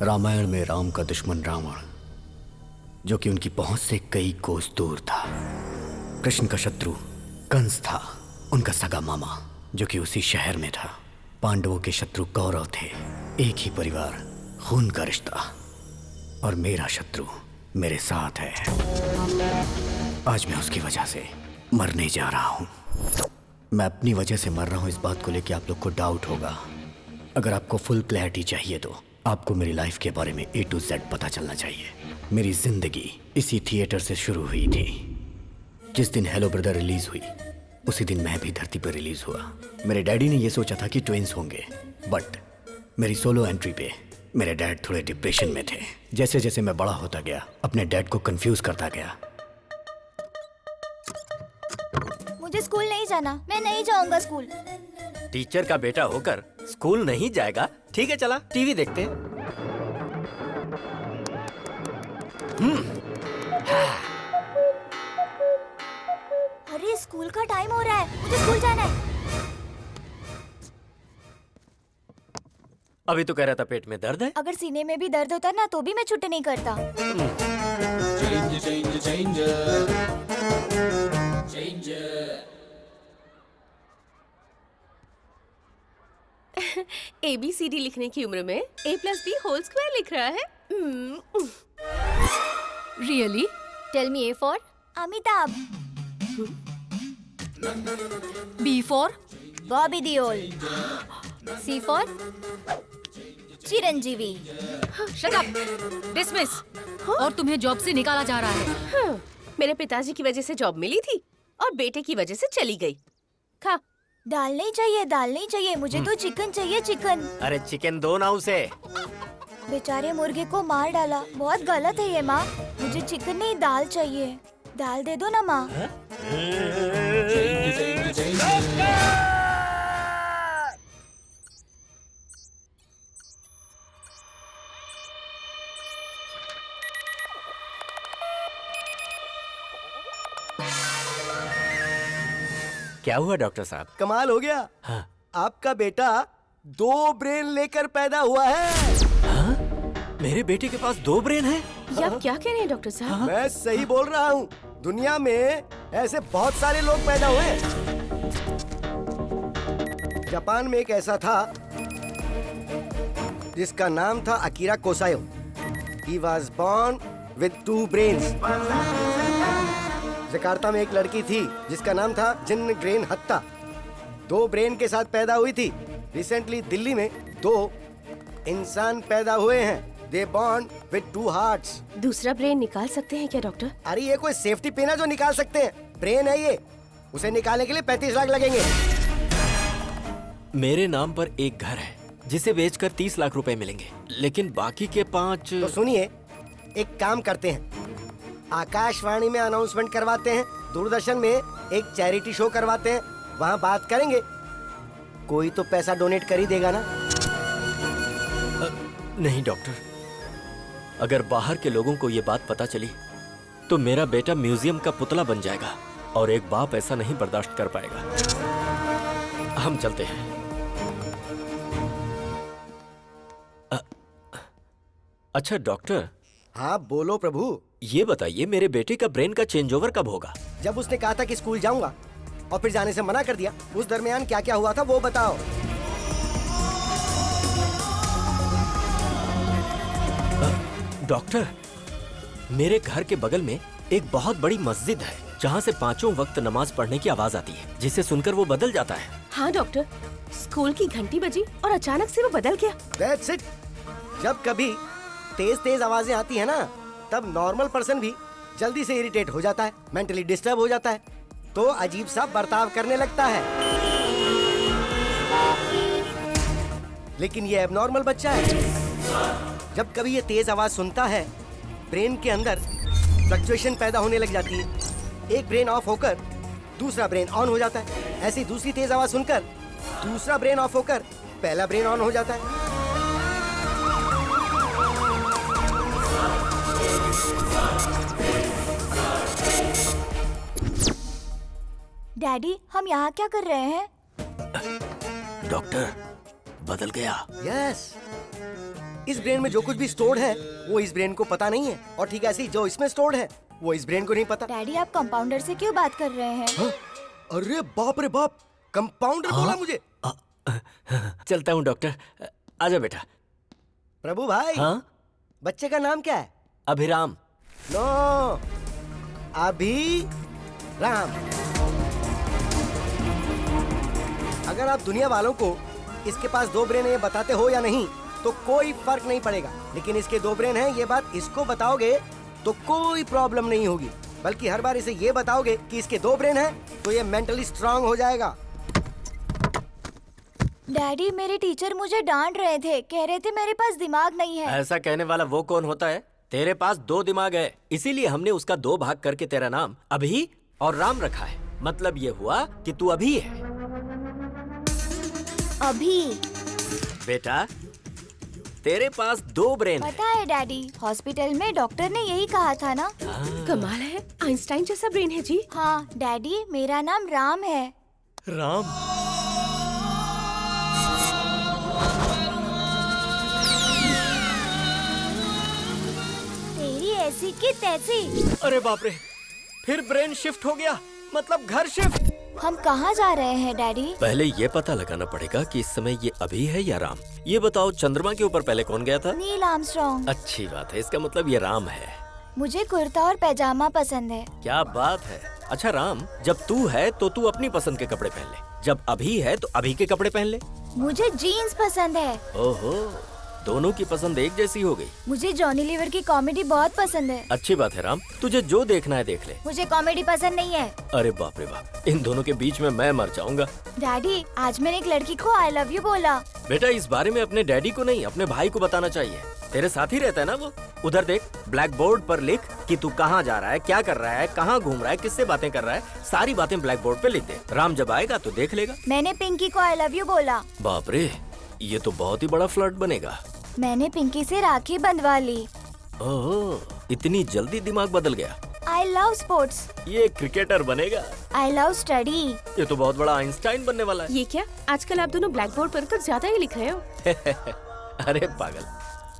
रामायण में राम का दुश्मन रावण, जो कि उनकी पहुंच से कई कोस दूर था। कृष्ण का शत्रु कंस था, उनका सगा मामा, जो कि उसी शहर में था। पांडवों के शत्रु कौरव थे, एक ही परिवार, खून का रिश्ता। और मेरा शत्रु मेरे साथ है। आज मैं उसकी वजह से मरने जा रहा हूं। मैं अपनी वजह से मर रहा हूं, इस बात को लेकर आप लोग को डाउट होगा। अगर आपको फुल क्लैरिटी चाहिए तो आपको मेरी लाइफ के बारे में A to Z पता चलना चाहिए। मेरी जिंदगी इसी थिएटर से शुरू हुई थी। जिस दिन हेलो ब्रदर रिलीज हुई, उसी दिन मैं भी धरती पर रिलीज हुआ। मेरे डैडी ने यह सोचा था कि ट्विंस होंगे, बट मेरी सोलो एंट्री पे मेरे डैड थोड़े डिप्रेशन में थे। जैसे जैसे मैं बड़ा होता गया, अपने डैड को कंफ्यूज करता गया। मुझे स्कूल नहीं जाना, मैं नहीं जाऊंगा स्कूल। टीचर का बेटा होकर स्कूल नहीं जाएगा? ठीक है, चला टीवी देखते हैं। अरे स्कूल का टाइम हो रहा है, मुझे स्कूल जाना है। अभी तो कह रहा था पेट में दर्द है। अगर सीने में भी दर्द होता ना तो भी मैं छुट्टी नहीं करता। ABCD लिखने की उम्र में A+B² लिख रहा है। Really? Tell me A for Amitabh, B for? Bobby Deol, C for Chiranjeevi. Shut up! Dismiss! और तुम्हें जॉब से निकाला जा रहा है। मेरे पिताजी की वजह से जॉब मिली थी और बेटे की वजह से चली गई। खा। दाल नहीं चाहिए, दाल नहीं चाहिए, मुझे तो चिकन चाहिए, चिकन। अरे चिकन दो ना उसे। बेचारे मुर्गे को मार डाला, बहुत गलत है ये माँ। मुझे चिकन नहीं, दाल चाहिए। दाल दे दो ना माँ। क्या हुआ डॉक्टर साहब? कमाल हो गया। हाँ। आपका बेटा 2 ब्रेन लेकर पैदा हुआ है। हाँ? मेरे बेटे के पास 2 ब्रेन है? ये आप क्या कह रहे हैं डॉक्टर साहब? मैं सही बोल रहा हूँ। दुनिया में ऐसे बहुत सारे लोग पैदा हुए हैं। जापान में एक ऐसा था जिसका नाम था Akira Kosayo. He was born with 2 brains. Jakarta में एक लड़की थी जिसका नाम था जिन ग्रेन हत्ता, 2 ब्रेन के साथ पैदा हुई थी। रिसेंटली दिल्ली में 2 इंसान पैदा हुए हैं। They born with 2 hearts. दूसरा ब्रेन निकाल सकते हैं क्या डॉक्टर? अरे ये कोई सेफ्टी पिन है जो निकाल सकते हैं? ब्रेन है ये, उसे निकालने के लिए 35 लाख लगेंगे। मेरे नाम पर एक घर है जिसे बेचकर 30 लाख रुपए मिलेंगे, लेकिन बाकी के 5। तो सुनिए, एक काम करते हैं, आकाशवाणी में अनाउंसमेंट करवाते हैं, दूरदर्शन में एक चैरिटी शो करवाते हैं, वहाँ बात करेंगे। कोई तो पैसा डोनेट कर ही देगा ना। नहीं डॉक्टर, अगर बाहर के लोगों को ये बात पता चली तो मेरा बेटा म्यूजियम का पुतला बन जाएगा और एक बाप ऐसा नहीं बर्दाश्त कर पाएगा। हम चलते हैं। अच्छा डॉक्टर। हाँ बोलो प्रभु। ये बताइए, मेरे बेटे का ब्रेन का चेंज ओवर कब होगा? जब उसने कहा था कि स्कूल जाऊंगा और फिर जाने से मना कर दिया, उस दरमियान क्या क्या हुआ था वो बताओ। डॉक्टर, मेरे घर के बगल में एक बहुत बड़ी मस्जिद है जहाँ से 5 वक्त नमाज पढ़ने की आवाज आती है, जिसे सुनकर वो बदल जाता है। हाँ डॉक्टर, स्कूल की घंटी बजी और अचानक से वो बदल गया। That's it. जब कभी तेज तेज आवाजें आती है ना, तब नॉर्मल पर्सन भी जल्दी से इरिटेट हो जाता है, मेंटली डिस्टर्ब हो जाता है, तो अजीब सा बर्ताव करने लगता है। लेकिन ये एबनॉर्मल बच्चा है। जब कभी ये तेज आवाज सुनता है, ब्रेन के अंदर फ्लक्चुएशन पैदा होने लग जाती है। एक ब्रेन ऑफ होकर दूसरा ब्रेन ऑन हो जाता है। ऐसी दूसरी तेज आवाज सुनकर दूसरा ब्रेन ऑफ होकर पहला ब्रेन ऑन हो जाता है। डैडी, हम यहाँ क्या कर रहे हैं? डॉक्टर, बदल गया। यस, इस ब्रेन में जो कुछ भी स्टोर्ड है वो इस ब्रेन को पता नहीं है, और ठीक ऐसे ही जो इसमें स्टोर्ड है वो इस ब्रेन को नहीं पता। डैडी आप कंपाउंडर से क्यों बात कर रहे हैं? हाँ? अरे बाप रे बाप, कंपाउंडर बोला मुझे। चलता हूँ डॉक्टर, आजा बेटा। प्रभु भाई, हाँ? बच्चे का नाम क्या है? अभिराम। नो, अभी राम। अगर आप दुनिया वालों को इसके पास 2 ब्रेन है ये बताते हो या नहीं तो कोई फर्क नहीं पड़ेगा, लेकिन इसके 2 ब्रेन हैं ये बात इसको बताओगे तो कोई प्रॉब्लम नहीं होगी, बल्कि हर बार इसे ये बताओगे कि इसके 2 ब्रेन हैं तो ये मेंटली स्ट्रांग हो जाएगा। डैडी मेरे टीचर मुझे डांट रहे थे, कह रहे थे मेरे पास दिमाग नहीं है। ऐसा कहने वाला वो कौन होता है? तेरे पास 2 दिमाग है, इसीलिए हमने उसका 2 भाग करके तेरा नाम अभी और राम रखा है। मतलब ये हुआ कि तू अभी है। अभी? बेटा तेरे पास 2 ब्रेन है। पता है डैडी, हॉस्पिटल में डॉक्टर ने यही कहा था ना। कमाल है, आइंस्टाइन जैसा ब्रेन है जी। हाँ डैडी, मेरा नाम राम है। राम? तेरी ऐसी की तैसी। अरे बाप रे, फिर ब्रेन शिफ्ट हो गया, मतलब घर शिफ्ट। हम कहाँ जा रहे हैं डैडी? पहले ये पता लगाना पड़ेगा कि इस समय ये अभी है या राम। ये बताओ, चंद्रमा के ऊपर पहले कौन गया था? Neil Armstrong. अच्छी बात है, इसका मतलब ये राम है। मुझे कुर्ता और पैजामा पसंद है। क्या बात है। अच्छा राम, जब तू है तो तू अपनी पसंद के कपड़े पहन ले, जब अभी है तो अभी के कपड़े पहन ले। मुझे जीन्स पसंद है। ओहो, दोनों की पसंद एक जैसी हो गई। मुझे जॉनी लीवर की कॉमेडी बहुत पसंद है। अच्छी बात है राम, तुझे जो देखना है देख ले। मुझे कॉमेडी पसंद नहीं है। अरे बाप रे बाप, इन दोनों के बीच में मैं मर जाऊंगा। डैडी आज मैंने एक लड़की को आई लव यू बोला। बेटा इस बारे में अपने डैडी को नहीं, अपने भाई को बताना चाहिए। तेरे साथ ही रहता है ना वो। उधर देख, ब्लैक बोर्ड पर लिख कि तू कहाँ जा रहा है, क्या कर रहा है, कहाँ घूम रहा है, किससे बातें कर रहा है, सारी बातें ब्लैक बोर्ड पे लिख दे। राम जब आएगा तो देख लेगा। मैंने पिंकी को आई लव यू बोला। बाप रे, ये तो बहुत ही बड़ा फ्लर्ट बनेगा। मैंने पिंकी से राखी बंधवा ली। ओह, इतनी जल्दी दिमाग बदल गया। I love sports. ये क्रिकेटर बनेगा। I love study. ये तो बहुत बड़ा आइंस्टाइन बनने वाला है। ये क्या, आजकल आप दोनों ब्लैक बोर्ड पर कुछ ज्यादा ही लिख रहे हो। अरे पागल,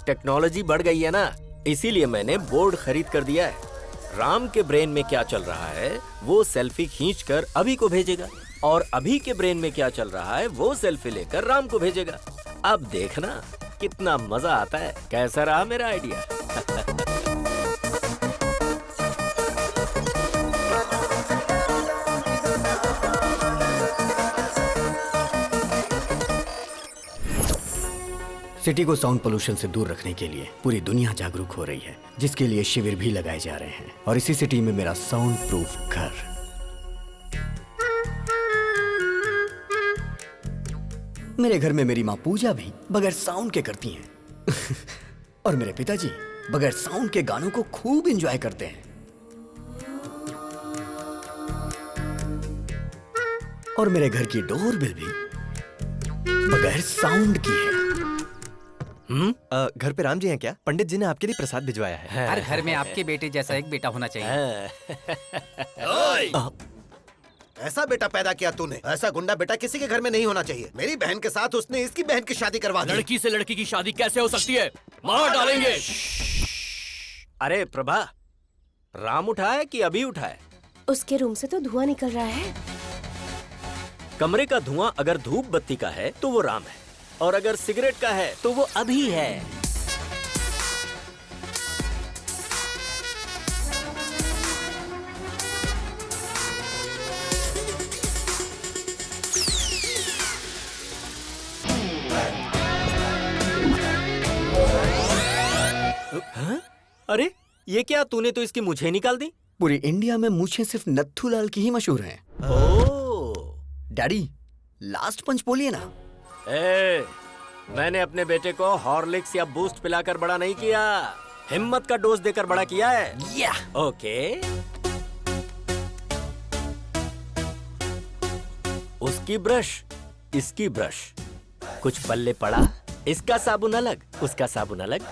टेक्नोलॉजी बढ़ गई है ना, इसीलिए मैंने बोर्ड खरीद कर दिया है। राम के ब्रेन में क्या चल रहा है वो सेल्फी खींचकर अभी को भेजेगा, और अभी के ब्रेन में क्या चल रहा है वो सेल्फी लेकर राम को भेजेगा। अब देखना कितना मजा आता है। कैसा रहा मेरा आइडिया? सिटी को साउंड पोल्यूशन से दूर रखने के लिए पूरी दुनिया जागरूक हो रही है, जिसके लिए शिविर भी लगाए जा रहे हैं। और इसी सिटी में मेरा साउंड प्रूफ घर। मेरे घर में मेरी माँ पूजा भी बगैर साउंड के करती हैं। और मेरे पिताजी बगैर साउंड के गानों को खूब एंजॉय करते हैं। और मेरे घर की डोरबेल भी बगैर साउंड की है। घर पे राम जी हैं क्या? पंडित जी ने आपके लिए प्रसाद भिजवाया है। हर घर में आपके बेटे जैसा एक बेटा होना चाहिए। ऐसा बेटा पैदा किया तूने, ऐसा गुंडा बेटा किसी के घर में नहीं होना चाहिए। मेरी बहन के साथ उसने इसकी बहन की शादी करवा दी। लड़की से लड़की की शादी कैसे हो सकती है? मार डालेंगे। अरे प्रभा, राम उठा है कि अभी उठा है? उसके रूम से तो धुआं निकल रहा है। कमरे का धुआं अगर धूप बत्ती का है तो वो राम है, और अगर सिगरेट का है तो वो अभी है। हाँ? अरे ये क्या, तूने तो इसकी मूछें निकाल दी। पूरी इंडिया में मूछें सिर्फ नत्थूलाल की ही मशहूर हैं। ओह डैडी, लास्ट पंच बोलिए ना। मैंने अपने बेटे को हॉर्लिक्स या बूस्ट पिलाकर बड़ा नहीं किया, हिम्मत का डोज देकर बड़ा किया है। या ओके। उसकी ब्रश, इसकी ब्रश, कुछ पल्ले पड़ा, इसका साबुन अलग, उसका साबुन अलग।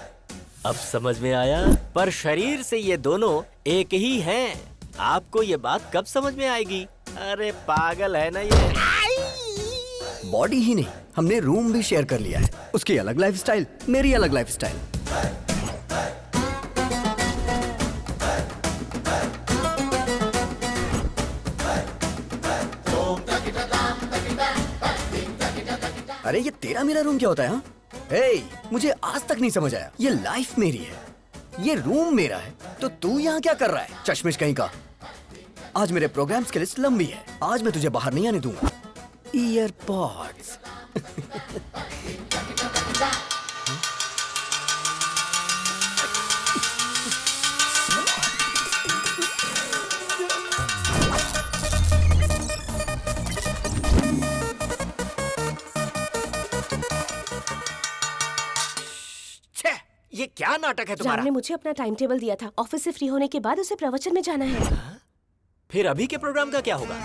अब समझ में आया, पर शरीर से ये दोनों एक ही हैं। आपको ये बात कब समझ में आएगी? अरे पागल है ना ये। बॉडी ही नहीं, हमने रूम भी शेयर कर लिया है। उसकी अलग लाइफस्टाइल, मेरी अलग लाइफस्टाइल। अरे ये तेरा मेरा रूम क्या होता है? हाँ, हे, मुझे आज तक नहीं समझ आया। ये लाइफ मेरी है, ये रूम मेरा है, तो तू यहाँ क्या कर रहा है? चश्मिश कहीं का। आज मेरे प्रोग्राम्स की लिस्ट लंबी है, आज मैं तुझे बाहर नहीं आने दूंगा। ईयरपॉड्स। ये क्या नाटक है राम तुम्हारा? ने मुझे अपना टाइम टेबल दिया था। ऑफिस से फ्री होने के बाद उसे प्रवचन में जाना है। फिर अभी के प्रोग्राम का क्या होगा?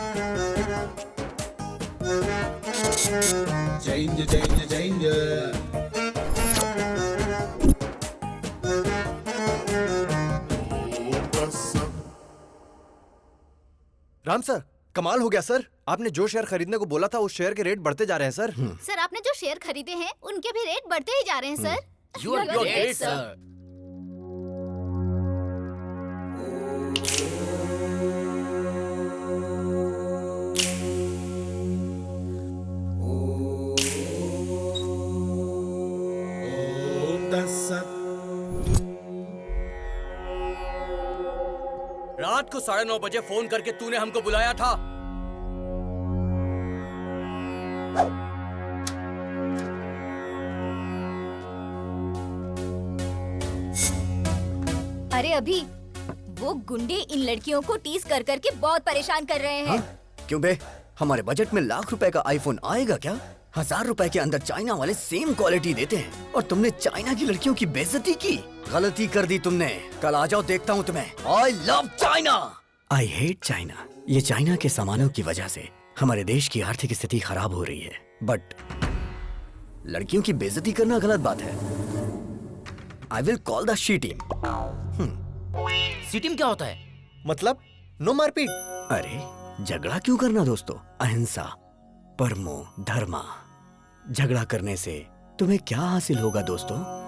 राम सर, कमाल हो गया सर। आपने जो शेयर खरीदने को बोला था उस शेयर के रेट बढ़ते जा रहे हैं सर। सर आपने जो शेयर खरीदे हैं उनके भी रेट बढ़ते ही जा रहे हैं sir. You are great, sir. रात को 9:30 बजे फोन करके तूने हमको बुलाया था। अरे अभी वो गुंडे इन लड़कियों को टीज कर करके बहुत परेशान कर रहे हैं। हाँ? क्यों बे? हमारे बजट में ₹1,00,000 का आईफोन आएगा क्या? ₹1,000 के अंदर चाइना वाले सेम क्वालिटी देते हैं और तुमने चाइना की लड़कियों की बेइज्जती की। गलती कर दी तुमने। कल आ जाओ, देखता हूँ तुम्हें। I love China. I hate China. ये चाइना के सामानों की वजह से हमारे देश की आर्थिक स्थिति खराब हो रही है, बट लड़कियों की बेइज्जती करना गलत बात है। I will call the she team. C team क्या होता है? मतलब नो मारपीट। अरे झगड़ा क्यों करना दोस्तों? अहिंसा, परमो धर्मा। झगड़ा करने से तुम्हें क्या हासिल होगा दोस्तों?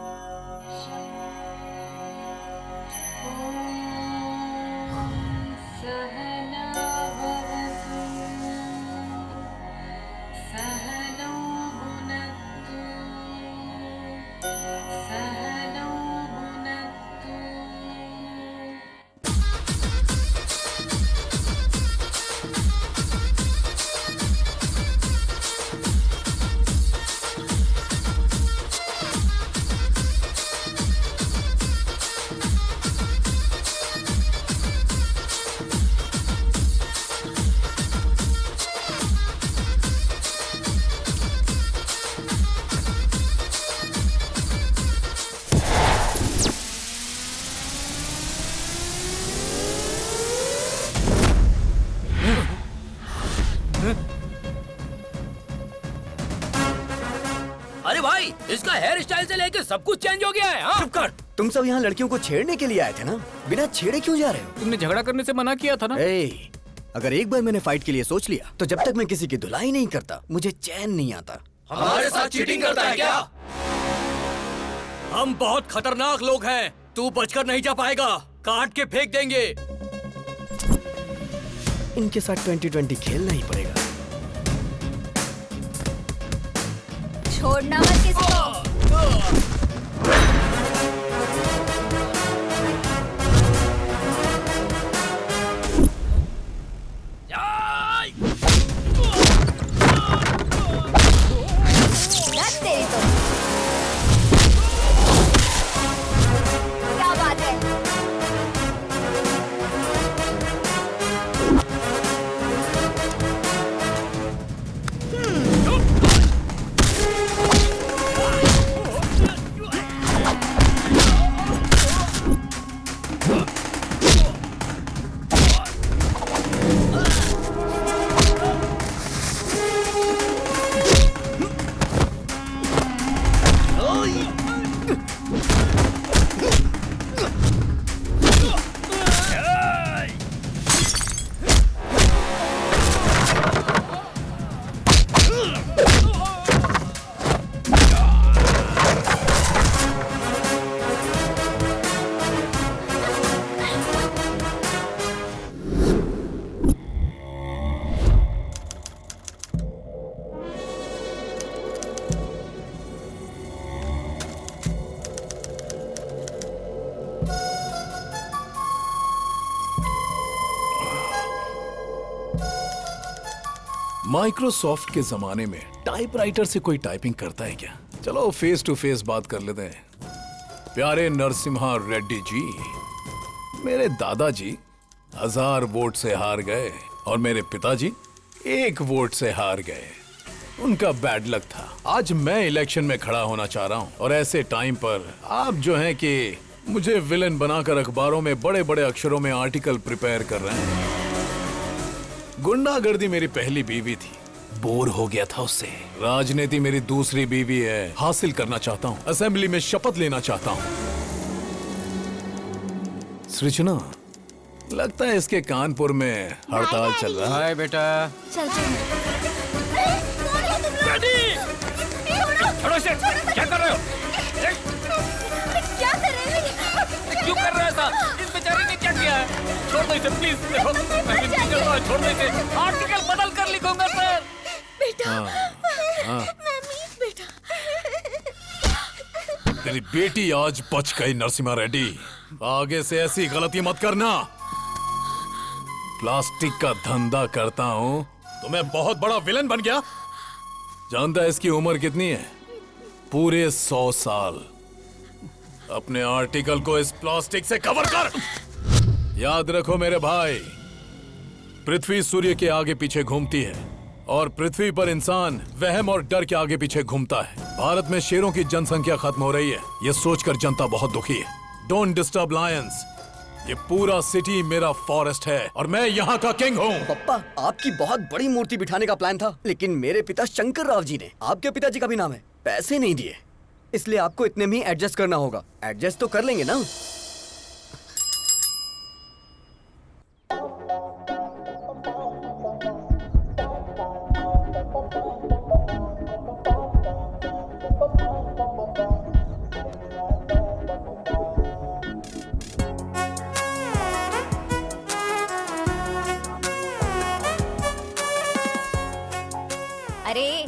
अरे भाई, इसका हेयर स्टाइल से लेके सब कुछ चेंज हो गया है। हाँ? चुप कर। तुम सब यहाँ लड़कियों को छेड़ने के लिए आए थे ना? बिना छेड़े क्यों जा रहे हो? तुमने झगड़ा करने से मना किया था ना? ए, अगर एक बार मैंने फाइट के लिए सोच लिया तो जब तक मैं किसी की धुलाई नहीं करता मुझे चैन नहीं आता। हमारे साथ चीटिंग करता है क्या? हम बहुत खतरनाक लोग हैं। तू बचकर नहीं जा पाएगा। काट के फेंक देंगे। इनके साथ 2020 खेलना ही पड़ेगा। छोड़ना मत किसी को। नट तेरी तो। क्या बात है? माइक्रोसॉफ्ट के जमाने में टाइपराइटर से कोई टाइपिंग करता है क्या? चलो फेस टू फेस बात कर लेते हैं। प्यारे नरसिम्हा रेड्डी जी, मेरे दादाजी 1000 वोट से हार गए और मेरे पिताजी 1 वोट से हार गए। उनका बैड लक था। आज मैं इलेक्शन में खड़ा होना चाह रहा हूं और ऐसे टाइम पर आप जो हैं कि मुझे विलेन बनाकर अखबारों में बड़े बड़े अक्षरों में आर्टिकल प्रिपेयर कर रहे हैं। गुंडागर्दी मेरी पहली बीवी थी, बोर हो गया था उससे। राजनीति मेरी दूसरी बीवी है, हासिल करना चाहता हूँ। असेंबली में शपथ लेना चाहता हूँ। सृजना, लगता है इसके कानपुर में हड़ताल चल रहा है। हाय बेटा। चल छोड़ो इसे, क्या कर रहे हो? क्या कर रहे हैं? क्यों कर रहे हो ऐसा? इस बेचारे ने क्या किया है? छोड़ दो इसे प्लीज। देखो, मैं विनती कर रहा हूं, छोड़ दो इसे। आर्टिकल बदल कर लिखूंगा सर। बेटा, हाँ। मम्मी, बेटा। तेरी बेटी आज बच गई नरसिम्हा रेड्डी। आगे से ऐसी गलती मत करना। प्लास्टिक का धंधा करता हूँ तो मैं बहुत बड़ा विलन बन गया। जानता है इसकी उम्र कितनी है? पूरे 100 साल। अपने आर्टिकल को इस प्लास्टिक से कवर कर। याद रखो मेरे भाई, पृथ्वी सूर्य के आगे पीछे घूमती है और पृथ्वी पर इंसान वहम और डर के आगे पीछे घूमता है। भारत में शेरों की जनसंख्या खत्म हो रही है, ये सोचकर जनता बहुत दुखी है। Don't disturb Lions. ये पूरा सिटी मेरा फॉरेस्ट है और मैं यहाँ का किंग हूँ। पप्पा, आपकी बहुत बड़ी मूर्ति बिठाने का प्लान था, लेकिन मेरे पिता शंकर राव जी ने, आपके पिताजी का भी नाम है, पैसे नहीं दिए। इसलिए आपको इतने में ही एडजस्ट करना होगा। एडजस्ट तो कर लेंगे ना? अरे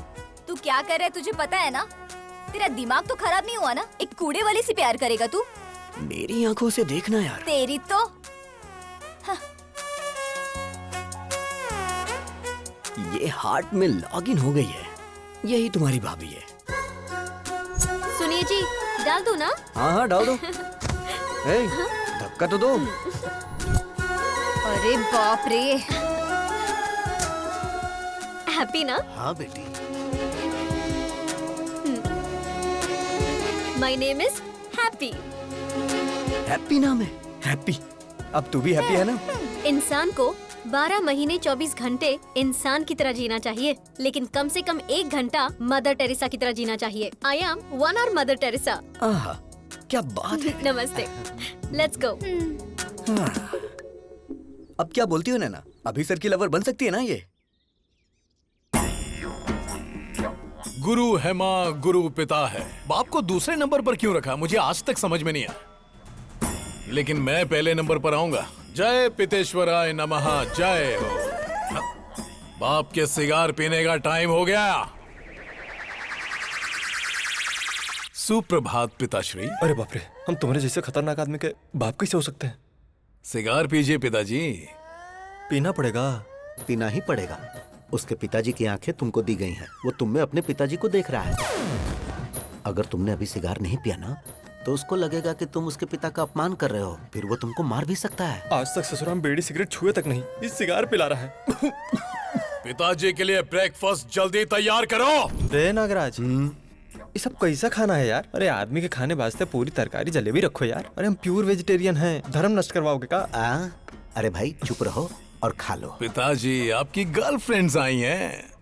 तू क्या कर रहा है, तुझे पता है ना? तेरा दिमाग तो खराब नहीं हुआ ना? एक कूड़े वाले से प्यार करेगा तू? मेरी आंखों से देखना यार। तेरी तो ये हार्ट में लॉगिन हो गई है। यही तुम्हारी भाभी है। सुनिए जी, डाल दो ना? हाँ हाँ, डाल दो। ए, धक्का तो दो। अरे बाप रे। हैप्पी ना? हाँ बेटी। My name is happy. Happy नाम है? हैप्पी। अब तू भी हैप्पी है ना? इंसान को 12 महीने 24 घंटे इंसान की तरह जीना चाहिए, लेकिन कम से कम 1 घंटा मदर टेरेसा की तरह जीना चाहिए। I am 1 our Mother Teresa. आहा, क्या बात है। नमस्ते। Let's go. अब क्या बोलती हो नैना? अभी सर की लवर बन सकती है ना ये? गुरु है माँ, गुरु पिता है। बाप को दूसरे नंबर पर क्यों रखा, मुझे आज तक समझ में नहीं आया। लेकिन मैं पहले नंबर पर आऊंगा। जय पितेश्वराय नमः, जय हो। बाप के सिगार पीने का टाइम हो गया। सुप्रभात पिताश्री। अरे बाप रे, हम तुम्हारे जैसे खतरनाक आदमी के बाप कैसे हो सकते हैं? सिगार पीजिए पिताजी। पीना पड़ेगा। पीना ही पड़ेगा। उसके पिताजी की आंखें तुमको दी गई हैं। वो तुम में अपने पिताजी को देख रहा है। अगर तुमने अभी सिगार नहीं पिया ना, तो उसको लगेगा कि तुम उसके पिता का अपमान कर रहे हो। फिर वो तुमको मार भी सकता है। आज तक ससुराल में बीड़ी सिगरेट छुए तक नहीं, इस सिगार पिला रहा है। पिताजी के लिए ब्रेकफास्ट जल्दी तैयार करो। रे नागराज, ये सब कैसा खाना है यार? अरे आदमी के खाने वास्ते पूरी तरकारी जलेबी रखो यार। अरे हम प्योर वेजिटेरियन हैं, धर्म नष्ट करवाओगे का? अरे भाई चुप रहो और खा लो। पिताजी, आपकी गर्लफ्रेंड्स आई हैं।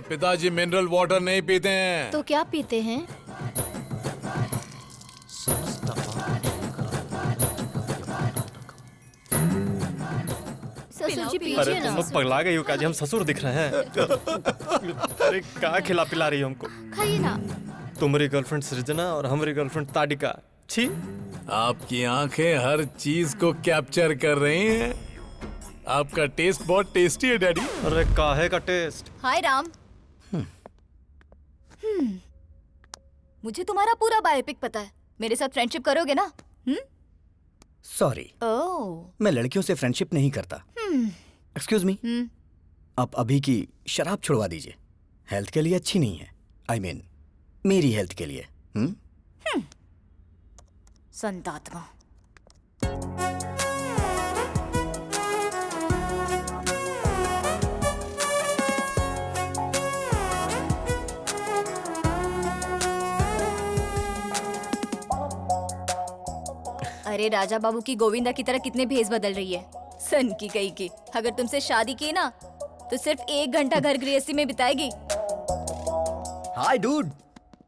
पिताजी मिनरल वाटर नहीं पीते हैं। तो क्या पीते हैं? ससुर जी अरे पीजिए तुम ना। लोग पगला गई हो काजी, हम ससुर दिख रहे हैं। अरे क्या खिला पिला रही हो हमको? खाइए ना। तुम्हारी गर्लफ्रेंड सृजना और हमारी गर्लफ्रेंड ताडिका। छी। आपकी आंखें हर चीज को कैप्चर कर रही हैं। आपका टेस्ट बहुत टेस्टी है डैडी। अरे काहे का टेस्ट? हाय राम। मुझे तुम्हारा पूरा बायोपिक पता है। मेरे साथ फ्रेंडशिप करोगे ना? सॉरी, ओह मैं लड़कियों से फ्रेंडशिप नहीं करता। एक्सक्यूज मी, आप अभी की शराब छुड़वा दीजिए, हेल्थ के लिए अच्छी नहीं है। आई मीन मेरी हेल्थ के लिए। संतात्मा। अरे राजा बाबू की गोविंदा की तरह कितने भेस बदल रही है, सन की कही की। अगर तुमसे शादी की ना तो सिर्फ 1 घंटा घर गृहस्थी में बिताएगी। हाय डूड।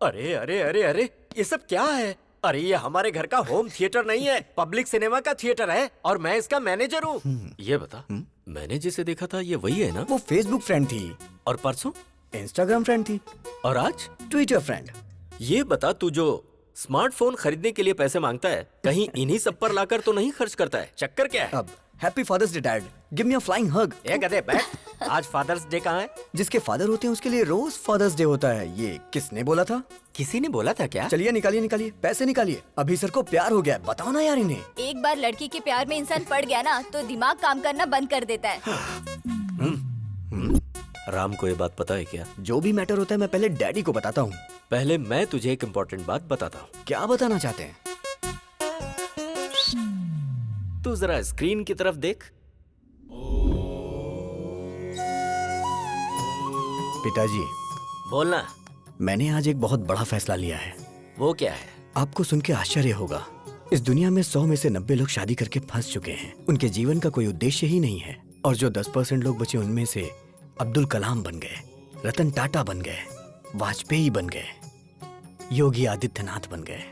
अरे अरे अरे अरे, ये सब क्या है? अरे ये हमारे घर का होम थिएटर नहीं है, पब्लिक सिनेमा का थिएटर है और मैं इसका मैनेजर हूँ। ये बता, मैंने जिसे देखा था ये वही है ना? वो फेसबुक फ्रेंड थी। और परसों इंस्टाग्राम फ्रेंड थी। और आज ट्विटर फ्रेंड। ये बता, तू जो स्मार्टफोन खरीदने के लिए पैसे मांगता है, कहीं इन्हीं सब पर लाकर तो नहीं खर्च करता है? चक्कर क्या है? अब happy father's day dad, give me a flying hug. ए गधे बैठ, आज फादर्स डे कहाँ है? जिसके फादर होते हैं उसके लिए रोज फादर्स डे होता है। ये किसने बोला था? किसी ने बोला था क्या? चलिए निकालिए निकालिए, पैसे निकालिए। अभी सर को प्यार हो गया है, बताओ ना यार इन्हें। एक बार लड़की के प्यार में इंसान पड़ गया ना तो दिमाग काम करना बंद कर देता है। राम को ये बात पता है क्या? जो भी मैटर होता है मैं पहले डैडी को बताता हूँ। पहले मैं तुझे एक इम्पोर्टेंट बात बताता हूँ। क्या बताना चाहते हैं? तू जरा स्क्रीन की तरफ देख। पिताजी, बोलना। मैंने आज एक बहुत बड़ा फैसला लिया है। वो क्या है? आपको सुन के आश्चर्य होगा, इस दुनिया में 100 में से 90 लोग शादी करके फंस चुके हैं। उनके जीवन का कोई उद्देश्य ही नहीं है। और जो 10% लोग बचे उनमें से अब्दुल कलाम बन गए, रतन टाटा बन गए, वाजपेयी बन गए, योगी आदित्यनाथ बन गए।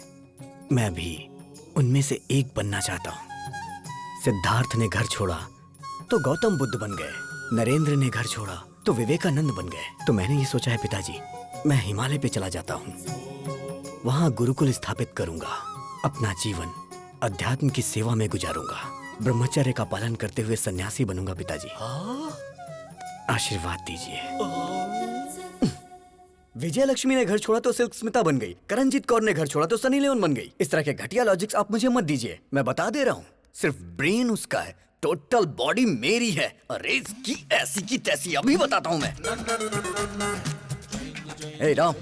मैं भी उनमें से एक बनना चाहता हूँ। सिद्धार्थ ने घर छोड़ा तो गौतम बुद्ध बन गए, नरेंद्र ने घर छोड़ा तो विवेकानंद बन गए। तो मैंने ये सोचा है पिताजी, मैं हिमालय पे चला जाता हूँ, वहां गुरुकुल स्थापित करूंगा, अपना जीवन अध्यात्म की सेवा में गुजारूंगा, ब्रह्मचर्य का पालन करते हुए सन्यासी बनूंगा। पिताजी आशीर्वाद दीजिए। विजय लक्ष्मी ने घर छोड़ा तो सिल्क स्मिता बन गई, करणजीत कौर ने घर छोड़ा तो सनी लियोन बन गई। इस तरह के घटिया लॉजिक्स आप मुझे मत दीजिए। मैं बता दे रहा हूँ, सिर्फ ब्रेन उसका है, टोटल बॉडी मेरी है। अरे इसकी ऐसी की तैसी अभी बताता हूँ मैं। ए राम,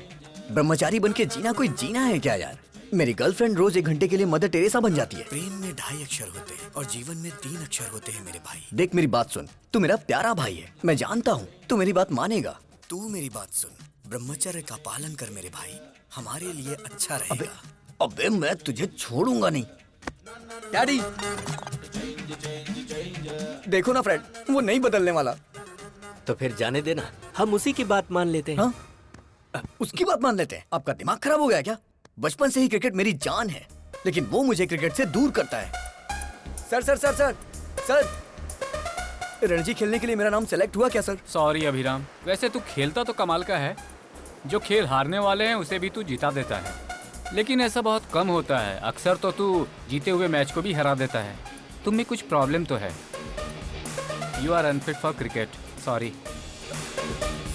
ब्रह्मचारी बन के जीना कोई जीना है क्या यार? मेरी गर्लफ्रेंड रोज 1 घंटे के लिए मदर टेरेसा बन जाती है। प्रेम में 2.5 अक्षर होते हैं और जीवन में 3 अक्षर होते हैं मेरे भाई। देख मेरी बात सुन, तू मेरा प्यारा भाई है, मैं जानता हूँ तू मेरी बात मानेगा। तू मेरी बात सुन, ब्रह्मचर्य का पालन कर मेरे भाई, हमारे लिए अच्छा रहेगा। अबे मैं तुझे छोड़ूंगा नहीं। डैडी देखो ना फ्रेंड, वो नहीं बदलने वाला। तो फिर जाने देना, हम उसी की बात मान लेते हैं। हाँ? उसकी बात मान लेते हैं? आपका दिमाग खराब हो गया क्या? बचपन से ही क्रिकेट मेरी जान है, लेकिन वो मुझे क्रिकेट से दूर करता है। Sir sir sir sir sir, Ranji खेलने के लिए मेरा नाम सेलेक्ट हुआ क्या सर? सॉरी अभिराम, वैसे तू खेलता तो कमाल का है। जो खेल हारने वाले हैं उसे भी तू जिता देता है, लेकिन ऐसा बहुत कम होता है। अक्सर तो तू जीते हुए मैच को भी हरा देता है। तुम में कुछ प्रॉब्लम तो है। You are unfit for cricket, sorry.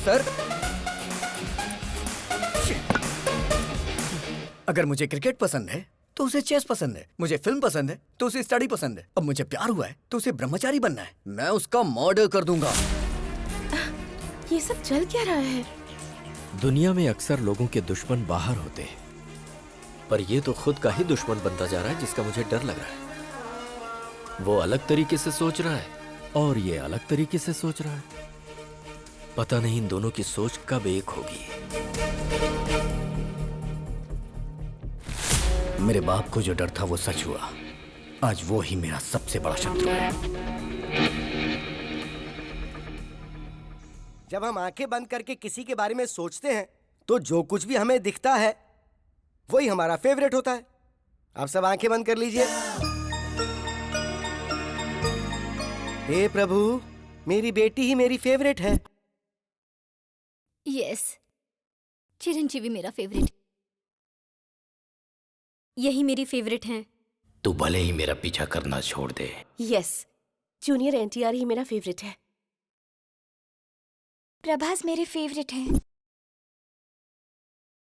Sir अगर मुझे क्रिकेट पसंद है तो उसे चेस पसंद है, मुझे फिल्म पसंद है तो उसे स्टडी पसंद है, अब मुझे प्यार हुआ है तो उसे ब्रह्मचारी बनना है। मैं उसका मर्डर कर दूंगा। ये सब चल क्या रहा है? दुनिया में अक्सर लोगों के दुश्मन बाहर होते हैं, पर ये तो खुद का ही दुश्मन बनता जा रहा है, जिसका मुझे डर लग रहा है। वो अलग तरीके से सोच रहा है और ये अलग तरीके से सोच रहा है। पता नहीं इन दोनों की सोच कब एक होगी। मेरे बाप को जो डर था वो सच हुआ। आज वो ही मेरा सबसे बड़ा शत्रु है। जब हम आंखें बंद करके किसी के बारे में सोचते हैं तो जो कुछ भी हमें दिखता है वही हमारा फेवरेट होता है। आप सब आंखें बंद कर लीजिए। हे प्रभु, मेरी बेटी ही मेरी फेवरेट है। यस, चिरंजीवी मेरा फेवरेट, यही मेरी फेवरेट है। तू भले ही मेरा पीछा करना छोड़ दे। यस, जूनियर एनटीआर ही मेरा फेवरेट है। प्रभास मेरे फेवरेट है।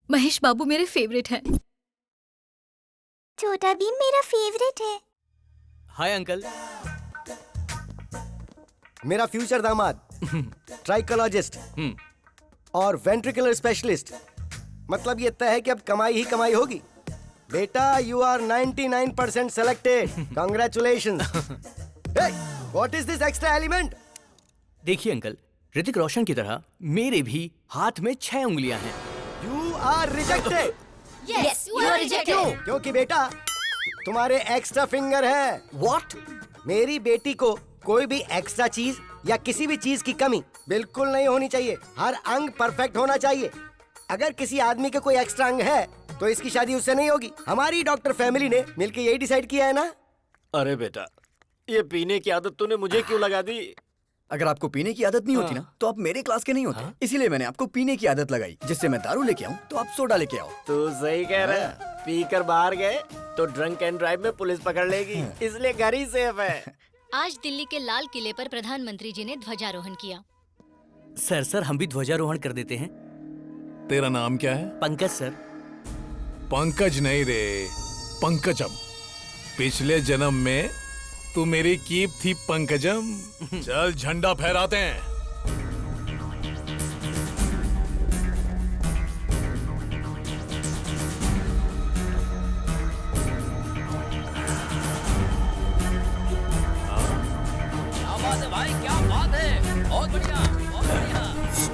महेश बाबू मेरे फेवरेट है। छोटा भीम मेरा फेवरेट है। Hi uncle. मेरा फ्यूचर दामाद ट्राइकोलॉजिस्ट और वेंट्रिकुलर स्पेशलिस्ट। मतलब ये तय है कि अब कमाई ही कमाई होगी। बेटा you are 99% selected. Congratulations. What is this extra element? देखिए अंकल, ऋतिक रोशन की तरह मेरे भी हाथ में 6 उंगलियां हैं। You are rejected. Yes, you are rejected. क्योंकि बेटा तुम्हारे एक्स्ट्रा फिंगर है। What? मेरी बेटी को कोई भी एक्स्ट्रा चीज या किसी भी चीज की कमी बिल्कुल नहीं होनी चाहिए। हर अंग परफेक्ट होना चाहिए। अगर किसी आदमी के कोई एक्स्ट्रा अंग है तो इसकी शादी उससे नहीं होगी। हमारी डॉक्टर फैमिली ने मिलकर यही डिसाइड किया है ना। अरे बेटा, ये पीने की आदत तूने मुझे क्यों लगा दी? अगर आपको पीने की आदत नहीं होती ना तो आप मेरे क्लास के नहीं होते। इसीलिए मैंने आपको पीने की आदत लगाई, जिससे मैं दारू लेके आऊं तो आप सोडा लेके आओ। तू सही कह रहा है। पीकर बाहर गए तो ड्रंक एंड ड्राइव में पुलिस पकड़ लेगी, इसलिए घर ही सेफ है। आज दिल्ली के लाल किले पर प्रधानमंत्री जी ने ध्वजारोहण किया। सर हम भी ध्वजारोहण कर देते हैं। तेरा नाम क्या है? पंकज सर। पंकज नहीं रे, पंकजम। पिछले जन्म में तू मेरी कीप थी पंकजम। चल झंडा फहराते हैं। भाई क्या बात है, बहुत बढ़िया बहुत बढ़िया।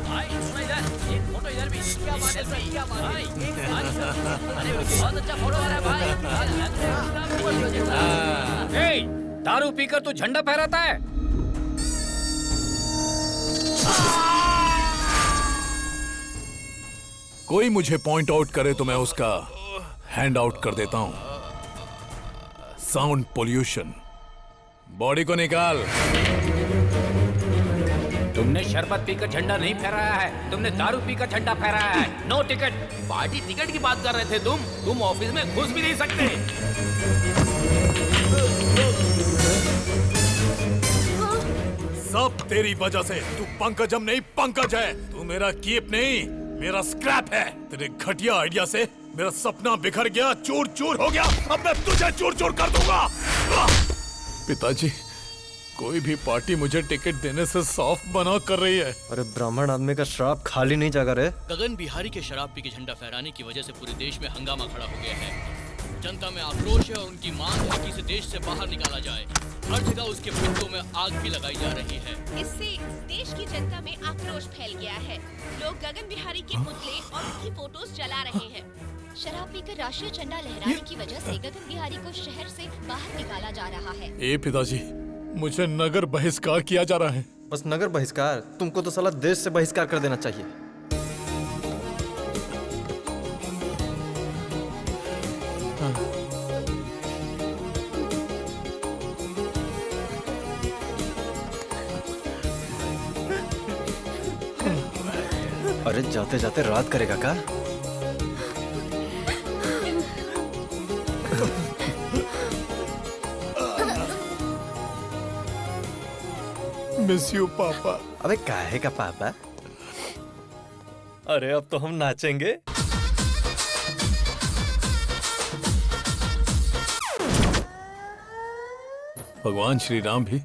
भाई सुनो इधर, एक फोटो इधर भी। क्या बात है सर, क्या बात है भाई। अरे बहुत अच्छा फोटो आ रहा है भाई। दारू पीकर तू झंडा फहराता है? कोई मुझे पॉइंट आउट करे तो मैं उसका हैंड आउट कर देता हूं। Sound pollution. बॉडी को निकाल। तुमने शरबत पीकर झंडा नहीं फहराया है, तुमने दारू पीकर झंडा फहराया है। No ticket. पार्टी टिकट की बात कर रहे थे तुम ऑफिस में घुस भी नहीं सकते। सब तेरी वजह से। तू पंकजम नहीं पंकज है। तू मेरा कीप नहीं, मेरा स्क्रैप है। तेरे घटिया आइडिया से मेरा सपना बिखर गया, चूर चूर हो गया। अब मैं तुझे चूर चूर कर दूंगा। पिताजी, कोई भी पार्टी मुझे टिकट देने से साफ मना कर रही है। अरे ब्राह्मण आदमी का श्राप खाली नहीं जागा रे। गगन बिहारी के शराब पी के झंडा फहराने की वजह से पूरे देश में हंगामा खड़ा हो गया है। जनता में आक्रोश है और उनकी मांग है कि इसे देश से बाहर निकाला जाए। हर जगह उसके पुतलों में आग भी लगाई जा रही है। इससे देश की जनता में आक्रोश फैल गया है। लोग गगन बिहारी के पुतले और उनकी फोटोज जला रहे हैं। शराब पीकर राष्ट्रीय झंडा लहराने की वजह से गगन बिहारी को शहर से बाहर निकाला जा रहा है। ए पिताजी, मुझे नगर बहिष्कार किया जा रहा है। बस नगर बहिष्कार? तुमको तो साला देश से बहिष्कार कर देना चाहिए। अरे जाते जाते रात करेगा का? मिस यू पापा। अबे काहे का पापा? अरे अब तो हम नाचेंगे। भगवान श्री राम भी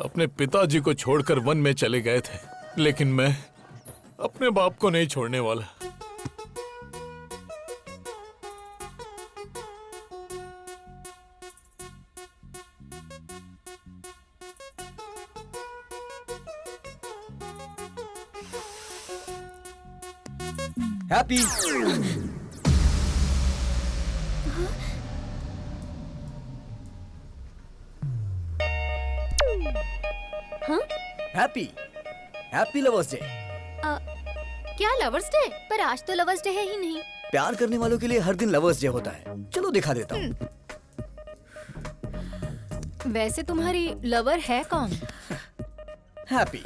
अपने पिताजी को छोड़कर वन में चले गए थे, लेकिन मैं अपने बाप को नहीं छोड़ने वाला। हैप्पी। हाँ? Happy happy lovers day. क्या लवर्स डे? पर आज तो लवर्स डे है ही नहीं। प्यार करने वालों के लिए हर दिन लवर्स डे होता है। चलो दिखा देता हूँ। वैसे तुम्हारी लवर है कौन? हैप्पी।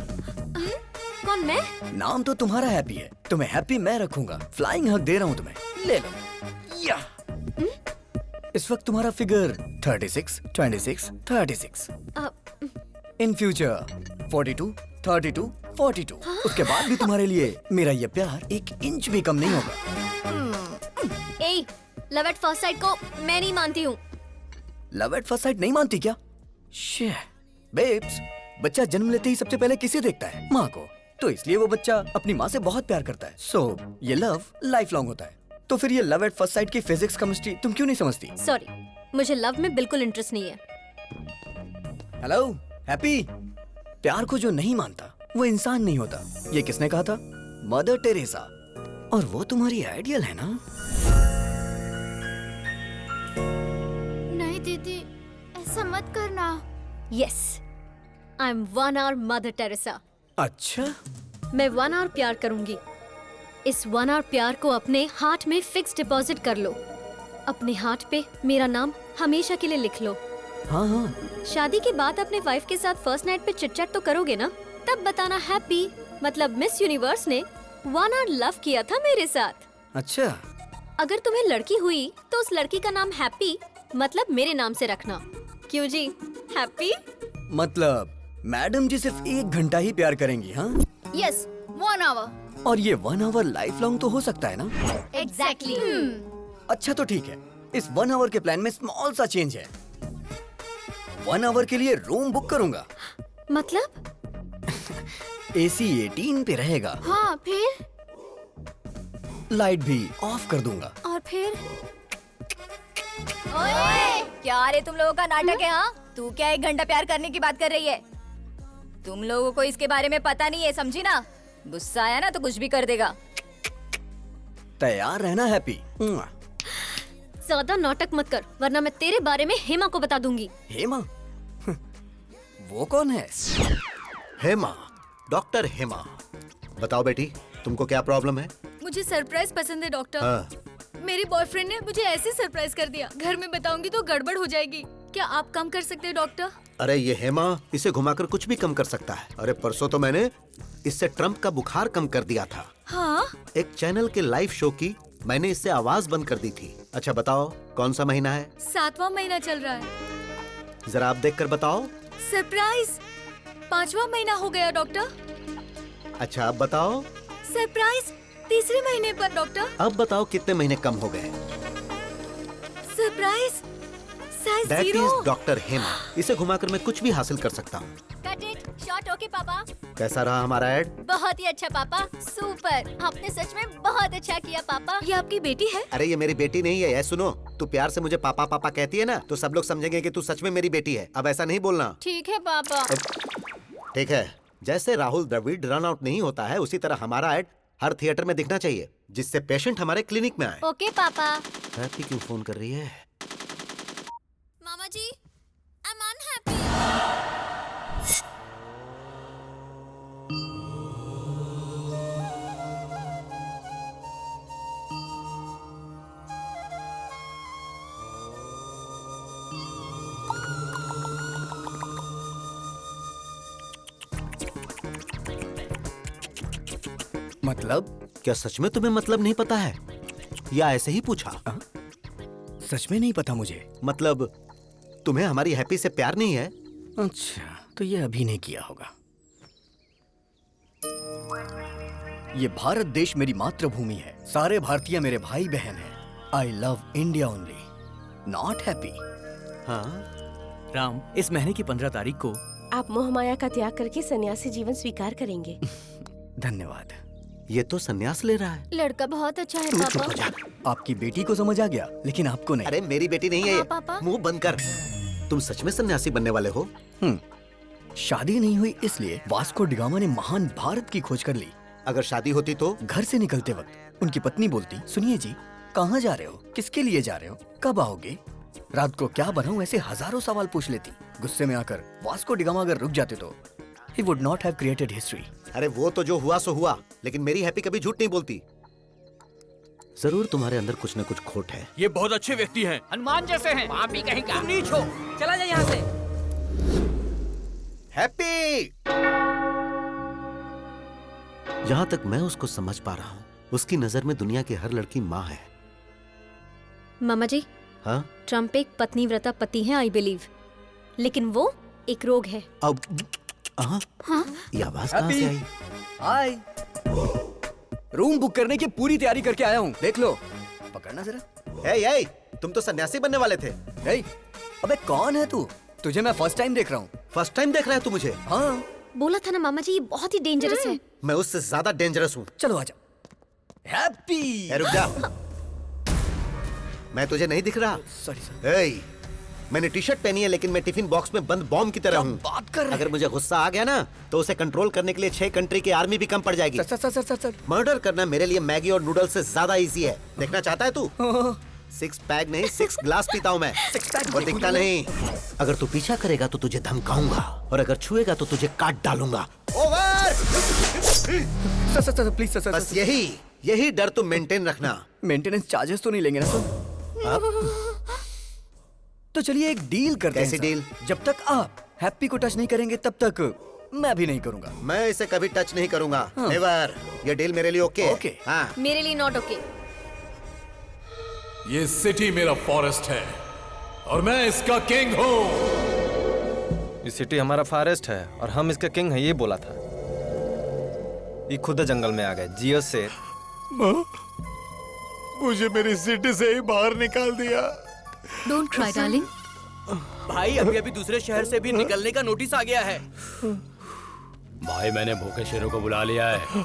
कौन, मैं? नाम तो तुम्हारा हैप्पी है, तुम्हें हैप्पी मैं रखूंगा। फ्लाइंग हग दे रहा हूँ तुम्हें, ले लो। या इस वक्त तुम्हारा फिगर 36, 26, 36। In future 42, 32, 42। उसके बाद भी तुम्हारे लिए मेरा ये प्यार 1 इंच भी कम नहीं होगा। ए, लव एट फर्स्ट साइट को मैं नहीं मानती हूँ। लव एट फर्स्ट साइट नहीं मानती क्या? शे, बेब्स, बच्चा जन्म लेते ही सबसे पहले किसे देखता है? माँ को। तो इसलिए वो बच्चा अपनी माँ से बहुत प्यार करता है। सो ये लव लाइफ लॉन्ग होता है। तो फिर ये लव एट फर्स्ट साइट की फिजिक्स केमिस्ट्री तुम क्यों नहीं समझती? सॉरी, मुझे लव में बिल्कुल इंटरेस्ट नहीं है। हेलो हैप्पी, प्यार को जो नहीं मानता वो इंसान नहीं होता। ये किसने कहा था? Mother Teresa. और वो तुम्हारी आइडियल है ना? नहीं दीदी, ऐसा मत करना। Yes, I am 1 hour mother Teresa. अच्छा, मैं 1 hour प्यार करूंगी। इस 1 hour प्यार को अपने हार्ट में फिक्स डिपॉजिट कर लो। अपने हार्ट पे मेरा नाम हमेशा के लिए लिख लो। हाँ हाँ। शादी के बाद अपने वाइफ के साथ फर्स्ट नाइट पे चिट चैट तो करोगे ना? तब बताना हैप्पी मतलब मिस यूनिवर्स ने 1 hour लव किया था मेरे साथ। अच्छा, अगर तुम्हें लड़की हुई तो उस लड़की का नाम हैप्पी मतलब मेरे नाम से रखना। क्यों जी, हैप्पी? मतलब मैडम जी सिर्फ 1 घंटा ही प्यार करेंगी? हाँ यस, 1 hour। और ये 1 hour लाइफ लॉन्ग तो हो सकता है ना? एग्जैक्टली। अच्छा तो ठीक है, इस 1 hour के प्लान में स्मॉल सा चेंज है। 1 hour के लिए रूम बुक करूंगा। मतलब? AC 18 पे रहेगा। हाँ, फिर? लाइट भी ऑफ कर दूंगा। और फिर? ओए, क्या रे तुम लोगों का नाटक है? हाँ, तू क्या 1 घंटा प्यार करने की बात कर रही है? तुम लोगों को इसके बारे में पता नहीं है, समझी ना? गुस्सा आया ना तो कुछ भी कर देगा। तैयार रहना हैप्पी। ज्यादा नाटक मत कर वरना मैं तेरे बारे में हेमा को बता दूंगी। हेमा? वो कौन है? हेमा, डॉक्टर हेमा। बताओ बेटी, तुमको क्या प्रॉब्लम है? मुझे सरप्राइज पसंद है डॉक्टर। हाँ। मेरे बॉयफ्रेंड ने मुझे ऐसे सरप्राइज कर दिया, घर में बताऊंगी तो गड़बड़ हो जाएगी। क्या आप कम कर सकते हैं डॉक्टर? अरे ये हेमा इसे घुमाकर कुछ भी कम कर सकता है। अरे परसों तो मैंने इससे ट्रम्प का बुखार कम कर दिया था। हाँ? एक चैनल के लाइव शो की मैंने इससे आवाज बंद कर दी थी। अच्छा बताओ, कौन सा महीना है? 7वां महीना चल रहा है। जरा आप देखकर बताओ। सरप्राइज 5वां महीना हो गया डॉक्टर। अच्छा अब बताओ। सरप्राइज 3रे महीने पर डॉक्टर। अब बताओ कितने महीने कम हो गए? Surprise size that 0। Is doctor Hema. इसे घुमाकर मैं कुछ भी हासिल कर सकता हूँ। Cut it shot. ओके पापा। कैसा रहा हमारा ऐड? बहुत ही अच्छा पापा, सुपर। आपने सच में बहुत अच्छा किया पापा। ये आपकी बेटी है? अरे ये मेरी बेटी नहीं है। सुनो, तू प्यार से मुझे पापा पापा कहती है ना, तो सब लोग समझेंगे कि तू सच में मेरी बेटी है। अब ऐसा नहीं बोलना। ठीक है पापा। ठीक है। जैसे राहुल द्रविड़ रन आउट नहीं होता है, उसी तरह हमारा ऐड हर थिएटर में दिखना चाहिए, जिससे पेशेंट हमारे क्लिनिक में आए। ओके पापा। हैप्पी क्यों फोन कर रही है? मामा जी, आई एम अनहैप्पी। मतलब? क्या सच में तुम्हें मतलब नहीं पता है या ऐसे ही पूछा? सच में नहीं पता मुझे। मतलब तुम्हें हमारी हैप्पी से प्यार नहीं है? अच्छा, तो ये अभी नहीं किया होगा। ये भारत देश मेरी मातृभूमि है। सारे भारतीय मेरे भाई बहन हैं। I love India only, not happy. हाँ राम, इस महीने की 15 तारीख को आप मोह माया का त्याग करके सन्यासी जीवन स्वीकार करेंगे। धन्यवाद। ये तो संन्यास ले रहा है। लड़का बहुत अच्छा है तू चुप हो पापा। जा। आपकी बेटी को समझ आ गया, लेकिन आपको नहीं। अरे मेरी बेटी नहीं है ये। पापा। मुंह बंद कर। तुम सच में सन्यासी बनने वाले हो? शादी नहीं हुई इसलिए वास्को डिगामा ने महान भारत की खोज कर ली। अगर शादी होती तो? घर से निकलते वक्त उनकी पत्नी बोलती, सुनिए जी, कहाँ जा रहे हो, किसके लिए जा रहे हो, कब आओगे, रात को क्या बनाऊं, ऐसे हजारों सवाल पूछ लेती। गुस्से में आकर वास्को डिगामा अगर रुक जाते तो he would not have created history। अरे वो तो जो हुआ सो हुआ, लेकिन मेरी हैप्पी कभी झूठ नहीं बोलती। जरूर तुम्हारे अंदर कुछ न कुछ खोट है। ये बहुत अच्छे व्यक्ति हैं, हनुमान जैसे हैं। आप भी कहीं का। तुम नीच हो, चला जा यहाँ से। हैप्पी! जहाँ तक मैं उसको समझ पा रहा हूँ, उसकी नजर में दुनिया की हर लड़की माँ है। मामा जी, हाँ? ट्रम्प एक पत्नीव्रता पति है, आई बिलीव, लेकिन वो एक रोग है। अब हाँ? ये आवाज कहाँ से आई? हाय, रूम बुक करने की पूरी तैयारी करके आया हूँ, देख लो। पकड़ना जरा। ए, तुम तो सन्यासी बनने वाले थे। अबे कौन है तू? तुझे मैं फर्स्ट टाइम देख रहा हूँ। फर्स्ट टाइम देख रहा है तू मुझे? हाँ। बोला था ना मामा जी, ये बहुत ही डेंजरस है। मैं उससे ज्यादा डेंजरस हूँ। चलो आजा। हैप्पी। रुक जा। मैं तुझे नहीं दिख रहा? Sorry sir. मैंने टी शर्ट पहनी है लेकिन मैं टिफिन बॉक्स में बंद बॉम्ब की तरह हूँ। बात कर रहे अगर मुझे गुस्सा आ गया ना तो उसे कंट्रोल करने के लिए 6 कंट्री की आर्मी भी कम पड़ जाएगी। सर। मर्डर करना मेरे लिए मैगी और नूडल्स से ज्यादा इजी है। देखना चाहता है तू? 6 पैक नहीं 6 ग्लास पीता हूँ मैं। 6 पैक वो दिखता नहीं। अगर तू पीछा करेगा तो तुझे धमकाऊंगा और अगर छुएगा तो तुझे काट डालूंगा। ओवर। Sir please sir. बस यही डर तुम मेंटेन रखना। मेंटेनेंस चार्जेस तो नहीं लेंगे ना सर? तो चलिए एक डील करते हैं। कैसी डील? जब तक आप हैप्पी को टच नहीं करेंगे तब तक मैं भी नहीं करूंगा। मैं इसे कभी टच नहीं करूंगा। नेवर। ये डील मेरे लिए ओके? ओके। हाँ। मेरे लिए नॉट ओके। ये सिटी मेरा फॉरेस्ट है और मैं इसका किंग हूँ। ये सिटी हमारा फॉरेस्ट है और हम इसका किंग है, ये बोला था। ये खुद जंगल में आ गए। जियो शेर। मुझे मेरी सिटी से ही बाहर निकाल दिया। Don't cry darling. भाई अभी दूसरे शहर से भी निकलने का नोटिस आ गया है। भाई मैंने भूखे शेरों को बुला लिया है।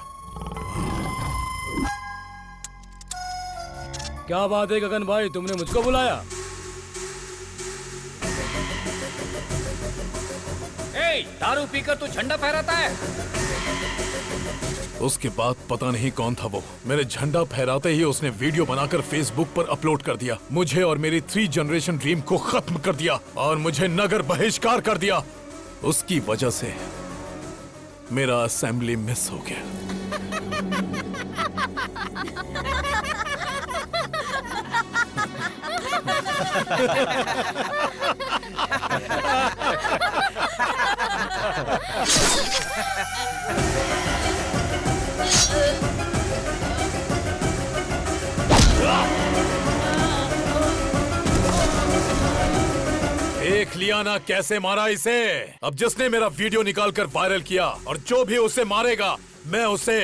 क्या बात है गगन भाई, तुमने मुझको बुलाया? दारू पीकर तू झंडा फहराता है? उसके बाद पता नहीं कौन था वो, मेरे झंडा फहराते ही उसने वीडियो बनाकर फेसबुक पर अपलोड कर दिया। मुझे और मेरी 3 जनरेशन ड्रीम को खत्म कर दिया और मुझे नगर बहिष्कार कर दिया। उसकी वजह से मेरा असेंबली मिस हो गया। देख लिया ना कैसे मारा इसे। अब जिसने मेरा वीडियो निकालकर वायरल किया और जो भी उसे मारेगा मैं उसे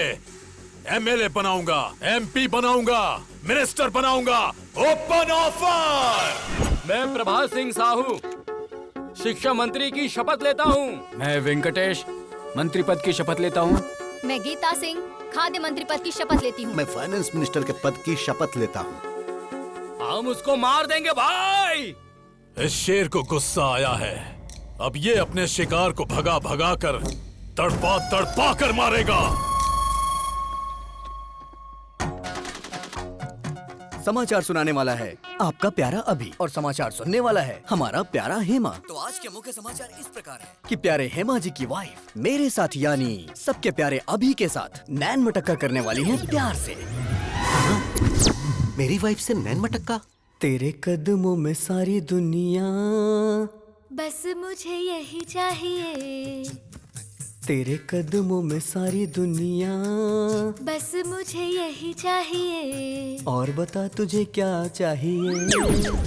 एमएलए बनाऊंगा, एमपी बनाऊंगा, मिनिस्टर बनाऊंगा। Open offer. मैं प्रभात सिंह साहू शिक्षा मंत्री की शपथ लेता हूँ। मैं वेंकटेश मंत्री पद की शपथ लेता हूँ। मैं गीता सिंह खाद्य मंत्री पद की शपथ लेती हूँ। मैं फाइनेंस मिनिस्टर के पद की शपथ लेता हूँ। हम उसको मार देंगे भाई। इस शेर को गुस्सा आया है। अब ये अपने शिकार को भगा भगा कर तड़पा कर मारेगा। समाचार सुनाने वाला है आपका प्यारा अभी और समाचार सुनने वाला है हमारा प्यारा हेमा। तो आज के मुख्य समाचार इस प्रकार है कि प्यारे हेमा जी की वाइफ मेरे साथ यानी सबके प्यारे अभी के साथ नैन मटक्का करने वाली है प्यार से। मेरी वाइफ से नैन मटक्का? तेरे कदमों में सारी दुनिया, बस मुझे यही चाहिए। तेरे कदमों में सारी दुनिया, बस मुझे यही चाहिए। और बता तुझे क्या चाहिए?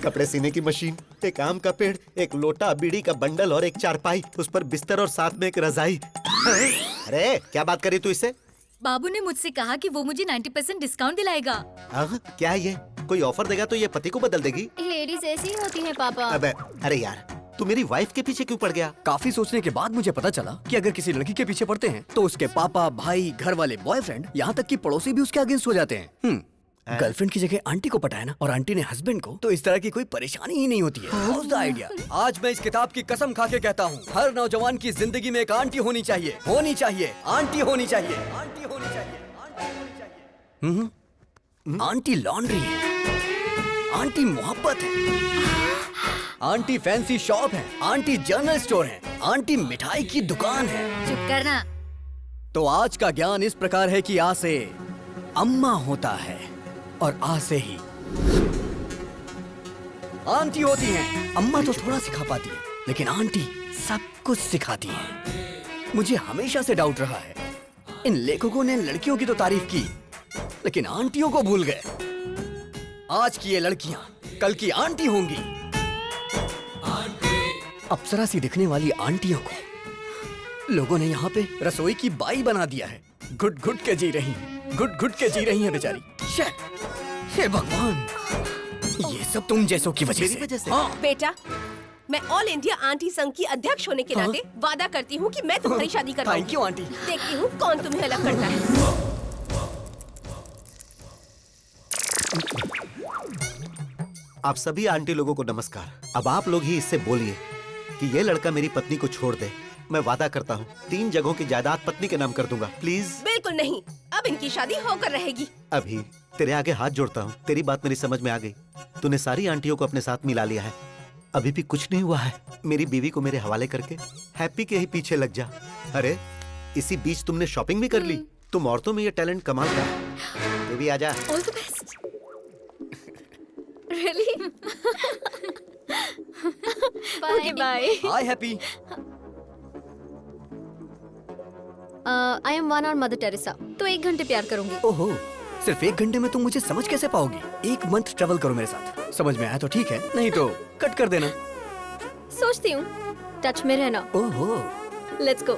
कपड़े सीने की मशीन, एक आम का पेड़, एक लोटा, बीड़ी का बंडल और एक चारपाई, उस पर बिस्तर और साथ में एक रजाई। अरे क्या बात करी तू इससे? बाबू ने मुझसे कहा कि वो मुझे 90% डिस्काउंट दिलाएगा। क्या है ये? कोई ऑफर देगा तो ये पति को बदल देगी? लेडीज ऐसी ही होती हैं पापा। अबे अरे यार, तू मेरी वाइफ के पीछे क्यों पड़ गया? काफी सोचने के बाद मुझे पता चला कि अगर किसी लड़की के पीछे पड़ते हैं तो उसके पापा, भाई, घर वाले, बॉयफ्रेंड, यहाँ तक कि पड़ोसी भी उसके अगेंस्ट हो जाते हैं। गर्लफ्रेंड की जगह आंटी को पटाया ना, और आंटी ने हस्बैंड को, तो इस तरह की कोई परेशानी ही नहीं होती है। How's the idea? आज मैं इस किताब की कसम खा के कहता हूँ, हर नौजवान की जिंदगी में एक आंटी होनी चाहिए, होनी चाहिए, आंटी होनी चाहिए, आंटी होनी चाहिए, आंटी होनी चाहिए। आंटी लॉन्ड्री है, आंटी मोहब्बत है, आंटी फैंसी शॉप है, आंटी जनरल स्टोर है, आंटी मिठाई की दुकान है। चुप करना। तो आज का ज्ञान इस प्रकार है कि आ से अम्मा होता है और आ से ही आंटी होती है। अम्मा तो थोड़ा सिखा पाती है, लेकिन आंटी सब कुछ सिखाती है। मुझे हमेशा से डाउट रहा है, इन लेखकों ने लड़कियों की तो तारीफ की, लेकिन आंटियों को भूल गए। आज की ये लड़कियां कल की आंटी होंगी। अप्सरा सी दिखने वाली आंटियों को लोगों ने यहाँ पे रसोई की बाई बना दिया है। घुट घुट के जी रही है बेचारी। हे भगवान, ये सब तुम जैसों की वजह से। हाँ। बेटा, मैं ऑल इंडिया आंटी संघ की अध्यक्ष होने के नाते वादा करती हूँ कि मैं तुम्हारी शादी करवाऊंगी। Thank you aunty. देखती हूँ कौन तुम्हें अलग करता है। आप सभी आंटी लोगों को नमस्कार। अब आप लोग ही इससे बोलिए कि ये लड़का मेरी पत्नी को छोड़ दे। मैं वादा करता हूँ 3 जगहों की जायदाद पत्नी के नाम कर दूंगा। प्लीज। बिल्कुल नहीं, अब इनकी शादी होकर रहेगी। अभी तेरे आगे हाथ जोड़ता हूँ, तेरी बात मेरी समझ में आ गई। तूने सारी आंटियों को अपने साथ मिला लिया है, अभी भी कुछ नहीं हुआ है। मेरी बीवी को मेरे हवाले करके हैप्पी के ही पीछे लग जा। अरे इसी बीच तुमने शॉपिंग भी कर ली। तुम औरतों में ये टैलेंट कमाल का है। तू भी आजा। All the best. Really? Okay bye. Hi happy. I am 1 और मदर टेरेसा, तो 1 घंटे प्यार करूंगी। ओहो, सिर्फ 1 घंटे में तुम मुझे समझ कैसे पाओगी? 1 मंथ ट्रेवल करो मेरे साथ, समझ में आया तो ठीक है, नहीं तो कट कर देना। सोचती हूँ, टच में रहना। ओहो, लेट्स गो।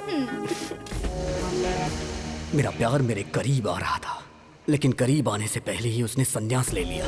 मेरा प्यार मेरे करीब आ रहा था, लेकिन करीब आने से पहले ही उसने संन्यास ले लिया।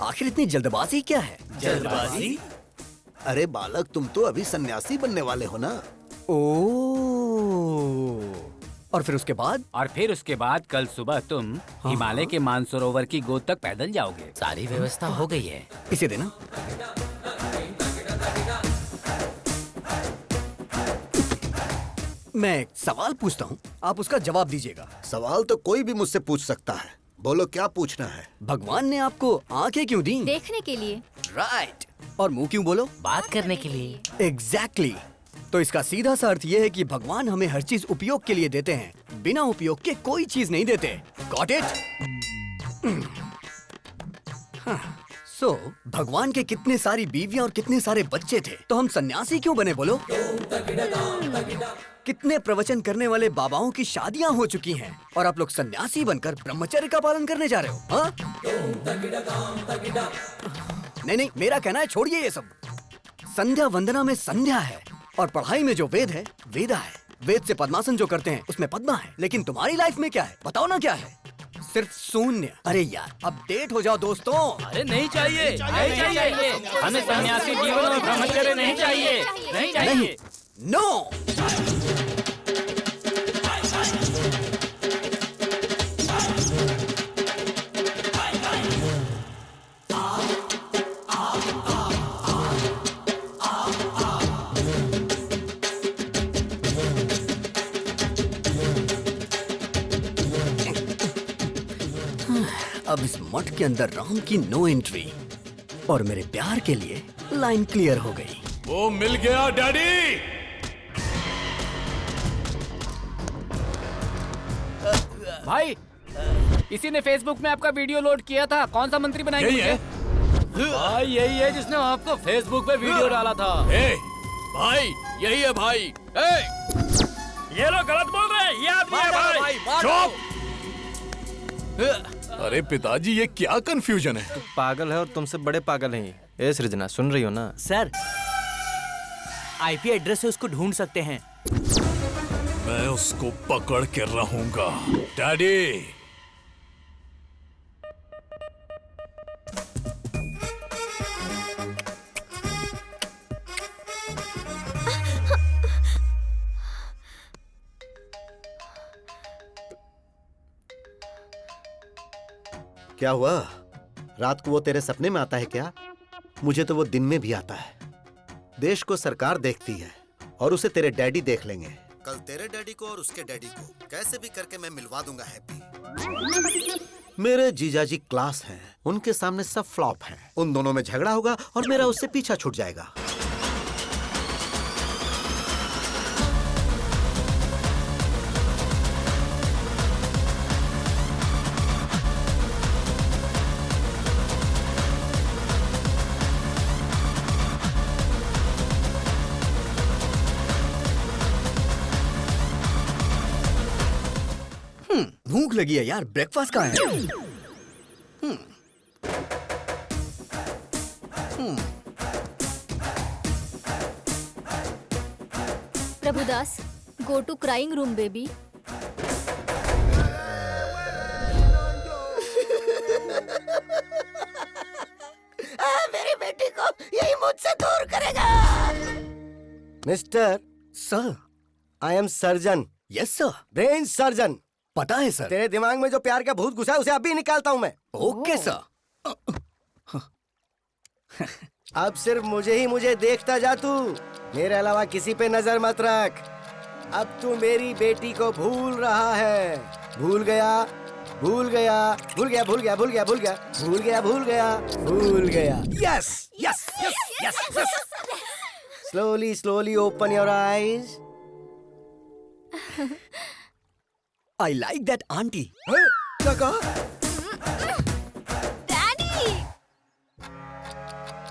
आखिर इतनी जल्दबाजी क्या है? जल्दबाजी? अरे बालक, तुम तो अभी सन्यासी बनने वाले हो ना। और फिर उसके बाद? और फिर उसके बाद कल सुबह तुम हिमालय के मानसरोवर की गोद तक पैदल जाओगे। सारी व्यवस्था हो गई है। इसे देना। मैं एक सवाल पूछता हूँ, आप उसका जवाब दीजिएगा। सवाल तो कोई भी मुझसे पूछ सकता है, बोलो क्या पूछना है। भगवान ने आपको आंखें क्यों दी? देखने के लिए। राइट। और मुंह क्यों बोलो? बात करने के लिए। एग्जैक्टली। तो इसका सीधा सा अर्थ ये है कि भगवान हमें हर चीज उपयोग के लिए देते हैं, बिना उपयोग के कोई चीज नहीं देते। Got it? सो भगवान के कितने सारी बीवियां और कितने सारे बच्चे थे, तो हम सन्यासी क्यों बने बोलो? कितने प्रवचन करने वाले बाबाओं की शादियां हो चुकी हैं और आप लोग सन्यासी बनकर ब्रह्मचर्य का पालन करने जा रहे हो? हाँ? नहीं, मेरा कहना है छोड़िए ये सब। संध्या वंदना में संध्या है और पढ़ाई में जो वेद है वेदा है। वेद से पद्मासन जो करते हैं उसमें पद्मा है, लेकिन तुम्हारी लाइफ में क्या है बताओ ना? क्या है? सिर्फ शून्य। अरे यार अपडेट हो जाओ दोस्तों। अरे नहीं चाहिए, नहीं चाहिए। हमें सन्यासी जीवन और ब्रह्मचर्य नहीं चाहिए, नहीं चाहिए। नो। अब इस मठ के अंदर राम की नो एंट्री और मेरे प्यार के लिए लाइन क्लियर हो गई। वो मिल गया डैडी। भाई, इसी ने फेसबुक में आपका वीडियो लोड किया था। कौन सा मंत्री बनाएंगे? यही है? भाई यही है जिसने आपको फेसबुक पे वीडियो डाला था। भाई यही है भाई। ये लोग गलत बोल रहे हैं, ये आदमी है भाई। चुप। अरे पिताजी, ये क्या कंफ्यूजन है? तू पागल है और तुमसे बड़े पागल हैं। ए सृजना, सुन रही हो ना? सर, आईपी एड्रेस से उसको ढूंढ सकते हैं। मैं उसको पकड़ के रहूंगा डैडी। क्या हुआ? रात को वो तेरे सपने में आता है क्या? मुझे तो वो दिन में भी आता है। देश को सरकार देखती है और उसे तेरे डैडी देख लेंगे। कल तेरे डैडी को और उसके डैडी को कैसे भी करके मैं मिलवा दूंगा हैप्पी। मेरे जीजाजी क्लास हैं, उनके सामने सब फ्लॉप हैं। उन दोनों में झगड़ा होगा और मेरा उससे पीछा छूट जाएगा। भूख लगी है यार, ब्रेकफास्ट कहाँ है? Prabhudas, go to crying room baby. मेरी बेटी को यही मुझसे दूर करेगा। Mister sir, I am surgeon. Yes sir. Brain surgeon. पता है सर। तेरे दिमाग में जो प्यार का भूत घुसा है उसे अभी निकालता हूँ मैं। Okay sir. अब सिर्फ मुझे देखता जा तू, मेरे अलावा किसी पे नजर मत रख। अब तू मेरी बेटी को भूल रहा है। भूल गया, भूल गया, भूल गया, भूल गया, भूल गया, भूल गया, भूल गया, भूल गया, भूल गया। Yes yes yes yes yes. Slowly slowly open your eyes. I like that aunty. क्या कहा?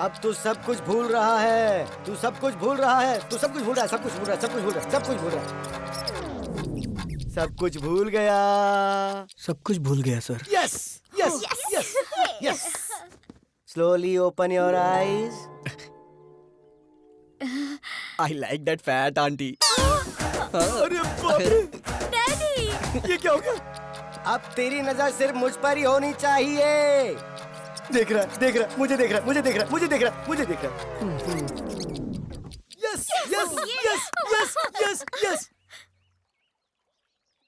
अब तू सब कुछ भूल रहा है। तू सब कुछ भूल रहा है। तू सब कुछ भूल रहा है। सब कुछ भूल रहा है। सब कुछ भूल रहा है। सब कुछ भूल रहा है। सब कुछ भूल गया। सब कुछ भूल गया sir. Yes yes yes yes. Slowly open your eyes. I like that fat aunty. अरे बाप रे। डैडी, ये क्या हो गया? अब तेरी नजर सिर्फ मुझ पर ही होनी चाहिए। देख रहा, मुझे देख रहा, मुझे देख रहा, मुझे देख रहा, मुझे देख रहा। Yes yes yes yes yes yes.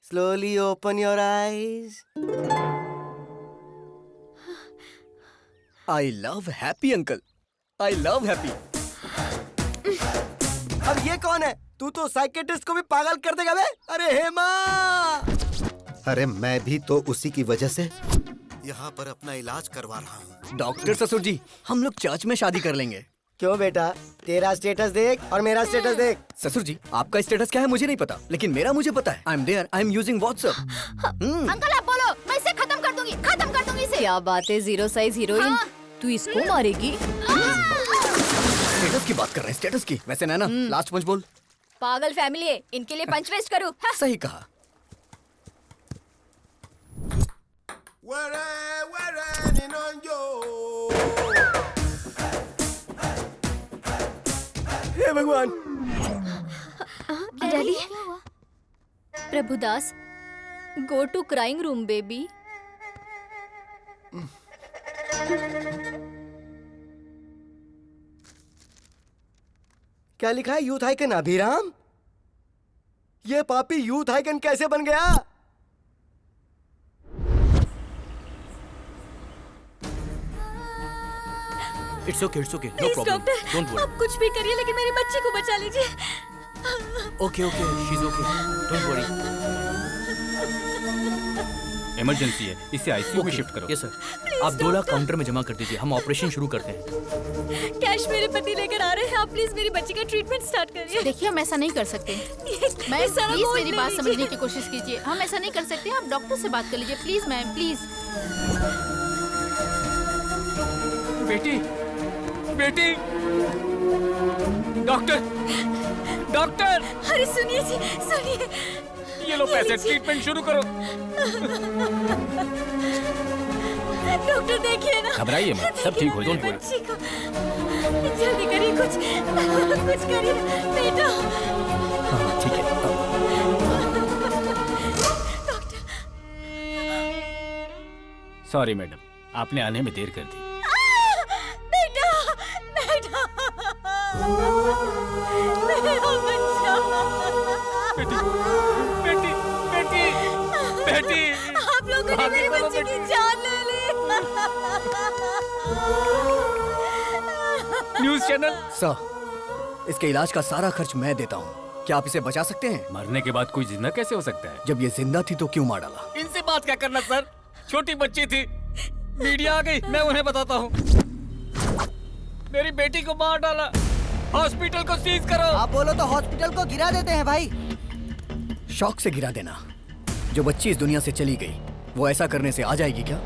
Slowly open your eyes. I love happy uncle. I love happy. अब ये कौन है? तू तो साइकेट्रिस्ट को भी पागल कर देगा बे। अरे हेमा। अरे मैं भी तो उसी की वजह से यहाँ पर अपना इलाज करवा रहा हूँ। डॉक्टर ससुर जी, हम लोग चर्च में शादी कर लेंगे। क्यों बेटा? तेरा स्टेटस देख और मेरा स्टेटस देख। ससुर जी, आपका स्टेटस क्या है मुझे नहीं पता, लेकिन मेरा मुझे पता है। I am there, I am using WhatsApp. Uncle आप बोलो, मैं इसे खत्म कर दूंगी इसे। क्या बात है, जीरो साइज हीरोइन। तू इसको मारेगी? स्टेटस की बात कर रहे हैं, स्टेटस की। वैसे नैना, लास्ट पंच बोल। पागल फैमिली है, इनके लिए पंच वेस्ट करूं? सही कहा। हे भगवान। Daddy. Prabhudas, go to crying room baby. क्या लिखा है? Youth icon Abhiram. ये पापी यूथ आइकन कैसे बन गया? It's okay, no problem, don't worry. आप कुछ भी करिए लेकिन मेरी बच्ची को बचा लीजिए। Okay, she is okay, don't worry. Emergency है, इसे आईसीयू में शिफ्ट करो। Yes sir. आप 2 लाख काउंटर में जमा कर दीजिए, हम ऑपरेशन शुरू करते हैं। कैश मेरे पति लेकर आ रहे हैं, आप प्लीज मेरी बच्ची का ट्रीटमेंट स्टार्ट करिए। देखिए, हम ऐसा नहीं कर सकते। मैम प्लीज मेरी बात समझने की कोशिश कीजिए। हम ऐसा नहीं कर सकते, आप डॉक्टर से बात कर लीजिए प्लीज मैम, प्लीज। बेटी, डॉक्टर। अरे सुनिए जी, सुनिए। ये लो पैसे, ट्रीटमेंट शुरू करो। डॉक्टर देखिए ना। घबराइए मत, सब ठीक हो जाएगा। बच्ची को जल्दी करिए, कुछ करिए बेटा। ठीक है। सॉरी मैडम, आपने आने में देर कर दी। बेटा, मेरा बच्चा। बेटी, आप लोगों ने मेरे बच्चे की जान ले ली। News channel. सर, इसके इलाज का सारा खर्च मैं देता हूँ। क्या आप इसे बचा सकते हैं? मरने के बाद कोई जिंदा कैसे हो सकता है? जब ये जिंदा थी तो क्यों मार डाला? इनसे बात क्या करना सर? छोटी बच्ची थी। मीडिया आ गई, मैं उन्हें बताता हूँ। मेरी बेटी को मार डाला, हॉस्पिटल को सीज करो। आप बोलो तो हॉस्पिटल को गिरा देते हैं भाई। शौक से गिरा देना। जो बच्ची इस दुनिया से चली गई, वो ऐसा करने से आ जाएगी क्या?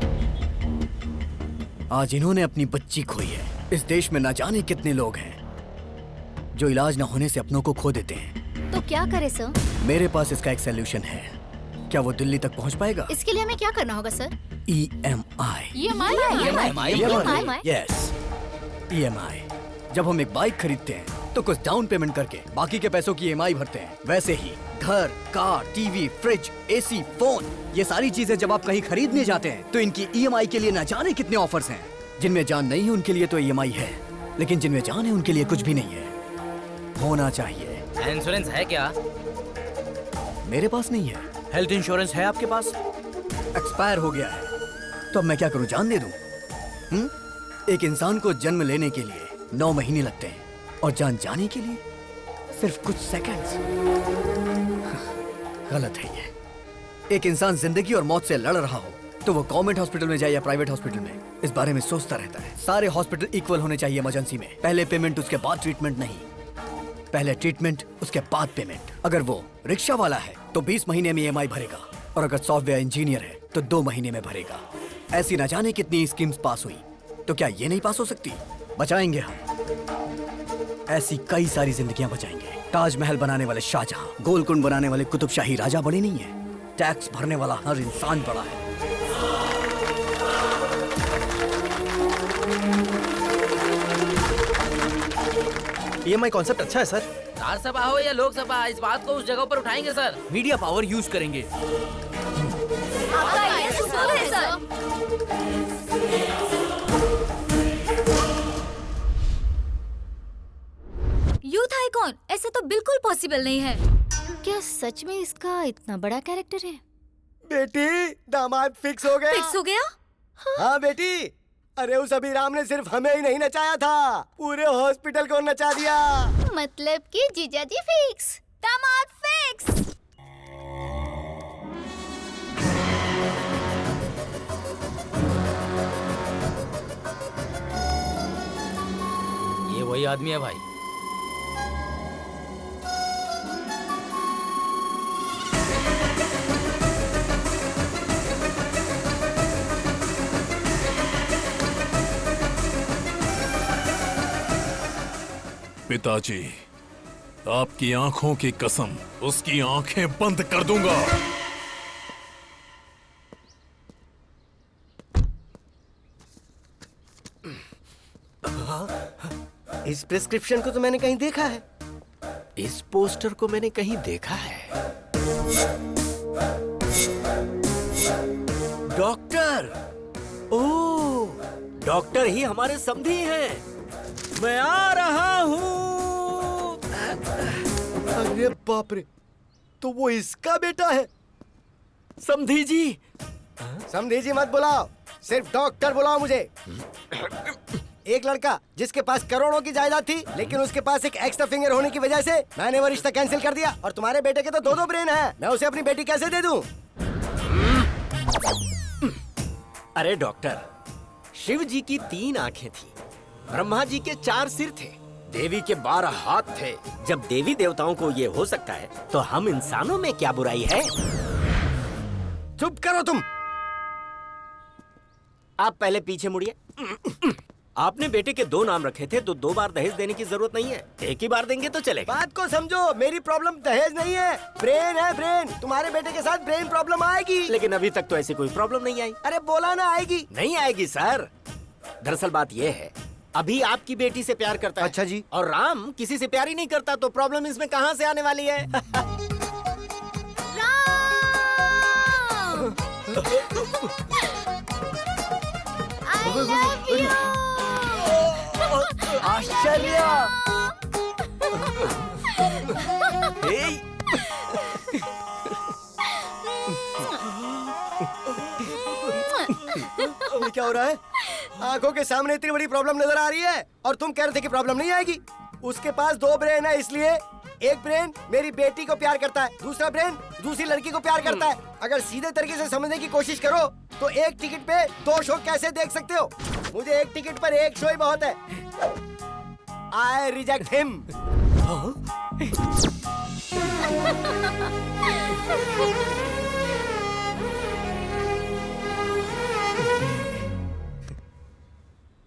आज इन्होंने अपनी बच्ची खोई है। इस देश में ना जाने कितने लोग हैं जो इलाज ना होने से अपनों को खो देते हैं। तो क्या करे सर? मेरे पास इसका एक सलूशन है। क्या वो दिल्ली तक पहुंच पाएगा? इसके लिए हमें क्या करना होगा सर? EMI। Yes, EMI। जब हम एक बाइक खरीदते हैं तो कुछ डाउन पेमेंट करके बाकी के पैसों की EMI भरते हैं। वैसे ही घर, car, TV, fridge, AC, phone, ये सारी चीजें जब आप कहीं खरीदने जाते हैं तो इनकी EMI के लिए ना जाने कितने ऑफर्स हैं। जिनमें जान नहीं है उनके लिए तो EMI है, लेकिन जिनमें जान है उनके लिए कुछ भी नहीं है। होना चाहिए। इंश्योरेंस है क्या? मेरे पास नहीं है। हेल्थ इंश्योरेंस है आपके पास? एक्सपायर हो गया है। तो अब मैं क्या करूं, जान दे दूं? एक इंसान को जन्म लेने के लिए 9 महीने लगते हैं और जान जाने के लिए सिर्फ कुछ सेकंड्स। गलत है ये। एक इंसान जिंदगी और मौत से लड़ रहा हो तो वो गवर्नमेंट हॉस्पिटल में जाए या प्राइवेट हॉस्पिटल में, इस बारे में सोचता रहता है। सारे हॉस्पिटल इक्वल होने चाहिए इमरजेंसी में। पहले पेमेंट उसके बाद ट्रीटमेंट नहीं। पहले ट्रीटमेंट उसके बाद पेमेंट। अगर वो रिक्शा वाला है तो 20 महीने में EMI भरेगा, और अगर सॉफ्टवेयर इंजीनियर है तो 2 महीने में भरेगा। ऐसी ना जाने कितनी स्कीम्स पास हुई, तो क्या ये नहीं पास हो सकती? बचाएंगे हम। ऐसी कई सारी जिंदगियां बचाएंगे। ताजमहल बनाने वाले शाहजहां, गोलकुंड बनाने वाले कुतुब शाही राजा बड़े नहीं है। टैक्स भरने वाला हर इंसान बड़ा है। EMI कॉन्सेप्ट अच्छा है सर। राज्यसभा हो या लोकसभा, इस बात को उस जगह पर उठाएंगे सर। मीडिया पावर यूज करेंगे। आपका आइडिया तो सुपर है सर। यूथ आइकॉन, ऐसा तो बिल्कुल पॉसिबल नहीं है। क्या सच में इसका इतना बड़ा कैरेक्टर है? बेटी, दामाद फिक्स हो गया। फिक्स हो गया? हाँ बेटी। अरे उस अभिराम ने सिर्फ हमें ही नहीं नचाया था, पूरे हॉस्पिटल को नचा दिया। मतलब कि जीजाजी फिक्स, दामाद फिक्स। ये वही आदमी है भाई। पिताजी, आपकी आंखों की कसम, उसकी आंखें बंद कर दूंगा। इस प्रिस्क्रिप्शन को तो मैंने कहीं देखा है। इस पोस्टर को मैंने कहीं देखा है। डॉक्टर, ओह, डॉक्टर ही हमारे समधी हैं। मैं आ रहा हूँ। अरे बाप रे, तो वो इसका बेटा है। समधी जी। समधी जी मत बुलाओ, सिर्फ डॉक्टर बुलाओ मुझे। एक लड़का जिसके पास करोड़ों की जायदाद थी, लेकिन उसके पास एक एक्स्ट्रा फिंगर होने की वजह से मैंने वो रिश्ता कैंसिल कर दिया। और तुम्हारे बेटे के तो 2 ब्रेन हैं। मैं उसे अपनी बेटी कैसे दे दूं? अरे डॉक्टर, शिव जी की 3 आंखें थी, ब्रह्मा जी के 4 सिर थे, देवी के 12 हाथ थे। जब देवी देवताओं को ये हो सकता है, तो हम इंसानों में क्या बुराई है? चुप करो तुम। आप पहले पीछे मुड़िए। आपने बेटे के 2 नाम रखे थे, तो 2 बार दहेज देने की जरूरत नहीं है। एक ही बार देंगे तो चलेगा। बात को समझो, मेरी प्रॉब्लम दहेज नहीं है, ब्रेन है ब्रेन। तुम्हारे बेटे के साथ ब्रेन प्रॉब्लम आएगी। लेकिन अभी तक तो ऐसी कोई प्रॉब्लम नहीं आई। अरे बोला ना आएगी। नहीं आएगी सर। दरअसल बात यह है, अभी आपकी बेटी से प्यार करता है। अच्छा जी। और राम किसी से प्यार ही नहीं करता, तो प्रॉब्लम इसमें कहाँ से आने वाली है? I love you. आश्चर्य। क्या हो रहा है? आंखों के सामने इतनी बड़ी प्रॉब्लम नजर आ रही है और तुम कह रहे थे कि प्रॉब्लम नहीं आएगी। उसके पास 2 ब्रेन है, इसलिए एक ब्रेन मेरी बेटी को प्यार करता है, दूसरा ब्रेन दूसरी लड़की को प्यार करता है। अगर सीधे तरीके से समझने की कोशिश करो तो एक टिकट पे 2 शो कैसे देख सकते हो? मुझे एक टिकट पर एक शो ही बहुत है। I reject him.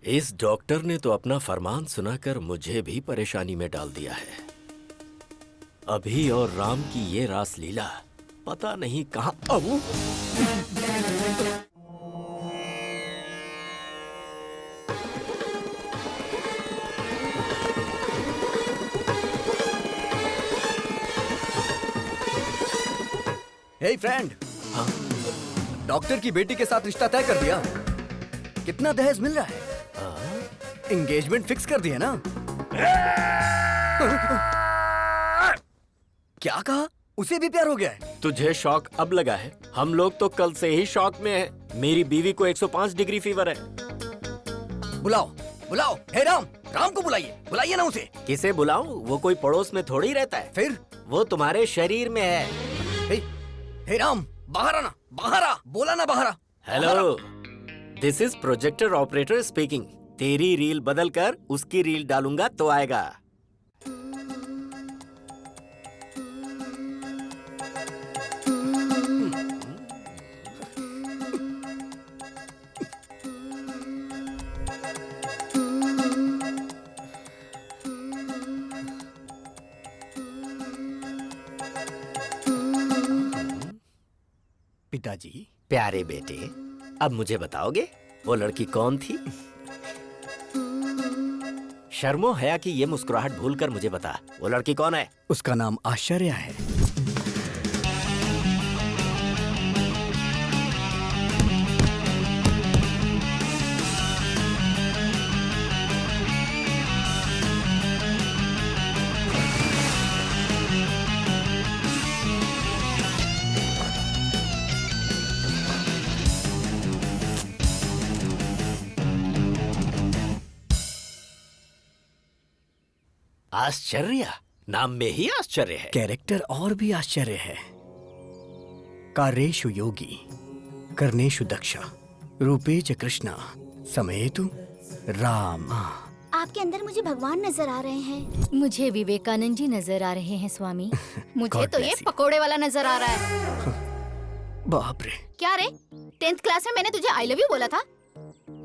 इस डॉक्टर ने तो अपना फरमान सुनाकर मुझे भी परेशानी में डाल दिया है। अभी और राम की ये रास लीला पता नहीं कहाँ। हे फ्रेंड, डॉक्टर की बेटी के साथ रिश्ता तय कर दिया। कितना दहेज मिल रहा है? एंगेजमेंट फिक्स कर दिया ना? क्या कहा? उसे भी प्यार हो गया है? तुझे शॉक अब लगा है? हम लोग तो कल से ही शॉक में हैं। मेरी बीवी को 105 डिग्री फीवर है। बुलाओ, बुलाओ। हे राम, राम को बुलाइए, बुलाइए ना उसे। किसे बुलाऊं? वो कोई पड़ोस में थोड़ी रहता है। फिर? वो तुम्हारे शरीर में है। हे राम, बाहर आना, बाहर आ, बोला ना बाहर आ। Hello, this is projector operator speaking. तेरी रील बदल कर उसकी रील डालूंगा तो आएगा। पिताजी। प्यारे बेटे, अब मुझे बताओगे वो लड़की कौन थी? शर्मो हया की ये मुस्कुराहट भूलकर मुझे बता, वो लड़की कौन है? उसका नाम आश्चर्य है। आश्चर्य? नाम में ही आश्चर्य है। कैरेक्टर और भी आश्चर्य है। कार्येषु योगी, कर्णेषु दक्षा, रूपेच कृष्णा, समयेतु राम। आपके अंदर मुझे भगवान नजर आ रहे हैं। मुझे विवेकानंद जी नजर आ रहे हैं स्वामी। मुझे God तो ये bless you. पकोड़े वाला नजर आ रहा है। बाप रे। क्या रे, 10th क्लास में मैंने तुझे आई लव यू बोला था,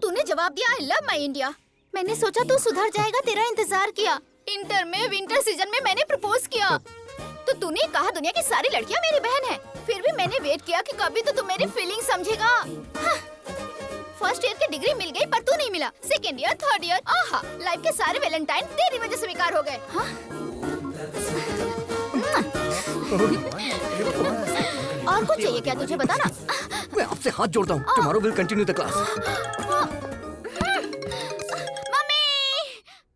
तूने जवाब दिया आई लव माई इंडिया। मैंने सोचा तू सुधर जाएगा, तेरा इंतजार किया। इंटर में विंटर सीजन में मैंने प्रपोज किया तो तूने कहा दुनिया की सारी लड़कियां मेरी बहन है। फिर भी मैंने वेट किया कि कभी तो तू मेरी फीलिंग समझेगा। फर्स्ट ईयर की डिग्री मिल गई पर तू नहीं मिला। सेकेंड ईयर, थर्ड ईयर, आहा, लाइफ के सारे वैलेंटाइन तेरी वजह से बेकार हो गए। और कुछ चाहिए क्या तुझे, बता ना। मैं आपसे हाथ जोड़ता हूँ। Tomorrow will continue the class.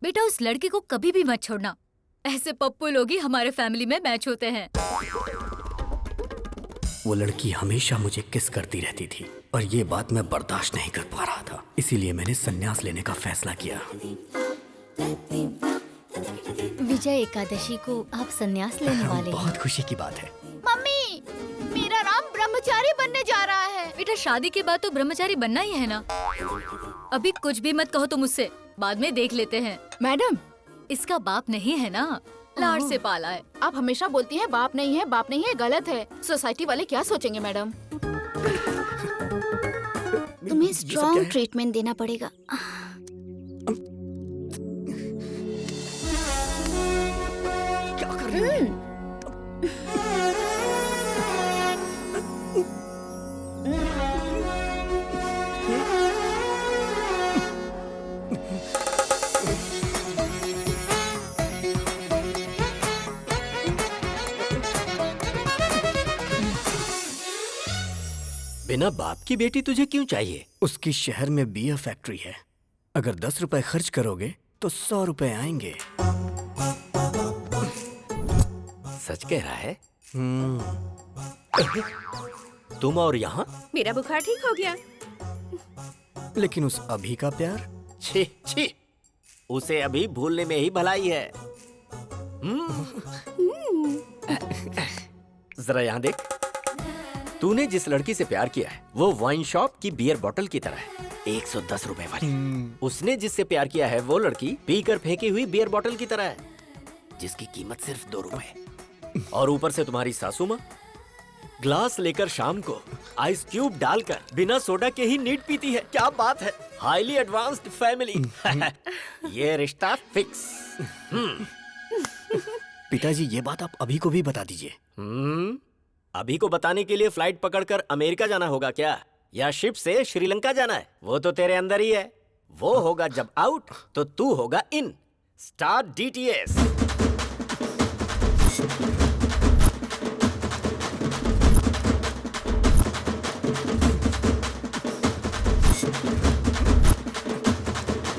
बेटा उस लड़की को कभी भी मत छोड़ना। ऐसे पप्पू लोग ही हमारे फैमिली में मैच होते हैं। वो लड़की हमेशा मुझे किस करती रहती थी और ये बात मैं बर्दाश्त नहीं कर पा रहा था। इसीलिए मैंने संन्यास लेने का फैसला किया। विजय एकादशी को आप संन्यास लेने वाले हैं। बहुत खुशी की बात है। मम्मी, मेरा राम ब्रह्मचारी बनने जा रहा है। बेटा शादी के बाद तो ब्रह्मचारी बनना ही है ना। अभी कुछ भी मत कहो तुम मुझसे, बाद में देख लेते हैं। मैडम, इसका बाप नहीं है ना, लाड़ से पाला है। आप हमेशा बोलती हैं बाप नहीं है, बाप नहीं है, गलत है। सोसाइटी वाले क्या सोचेंगे मैडम? तुम्हें स्ट्रॉन्ग ट्रीटमेंट देना पड़ेगा। क्या कर रही हो? बिना बाप की बेटी तुझे क्यों चाहिए? उसकी शहर में बियर फैक्ट्री है। अगर 10 रुपए खर्च करोगे तो 100 रुपए आएंगे। सच कह रहा है? तुम और यहाँ? मेरा बुखार ठीक हो गया। लेकिन उस अभी का प्यार? छी छी, उसे अभी भूलने में ही भलाई है। जरा यहाँ देख। तूने जिस लड़की से प्यार किया है वो वाइन शॉप की बियर बोतल की तरह है, 110 रुपए वाली। उसने जिससे प्यार किया है वो लड़की पीकर फेंकी हुई बियर बोतल की तरह है, जिसकी कीमत सिर्फ 2 रुपए। और ऊपर से तुम्हारी सासू माँ ग्लास लेकर शाम को आइस क्यूब डालकर बिना सोडा के ही नीट पीती है। क्या बात है, हाईली एडवांस्ड फैमिली। ये रिश्ता फिक्स। पिताजी ये बात आप अभी को भी बता दीजिए। अभी को बताने के लिए फ्लाइट पकड़कर अमेरिका जाना होगा क्या, या शिप से श्रीलंका जाना है? वो तो तेरे अंदर ही है। वो होगा जब आउट तो तू होगा इन। Start DTS.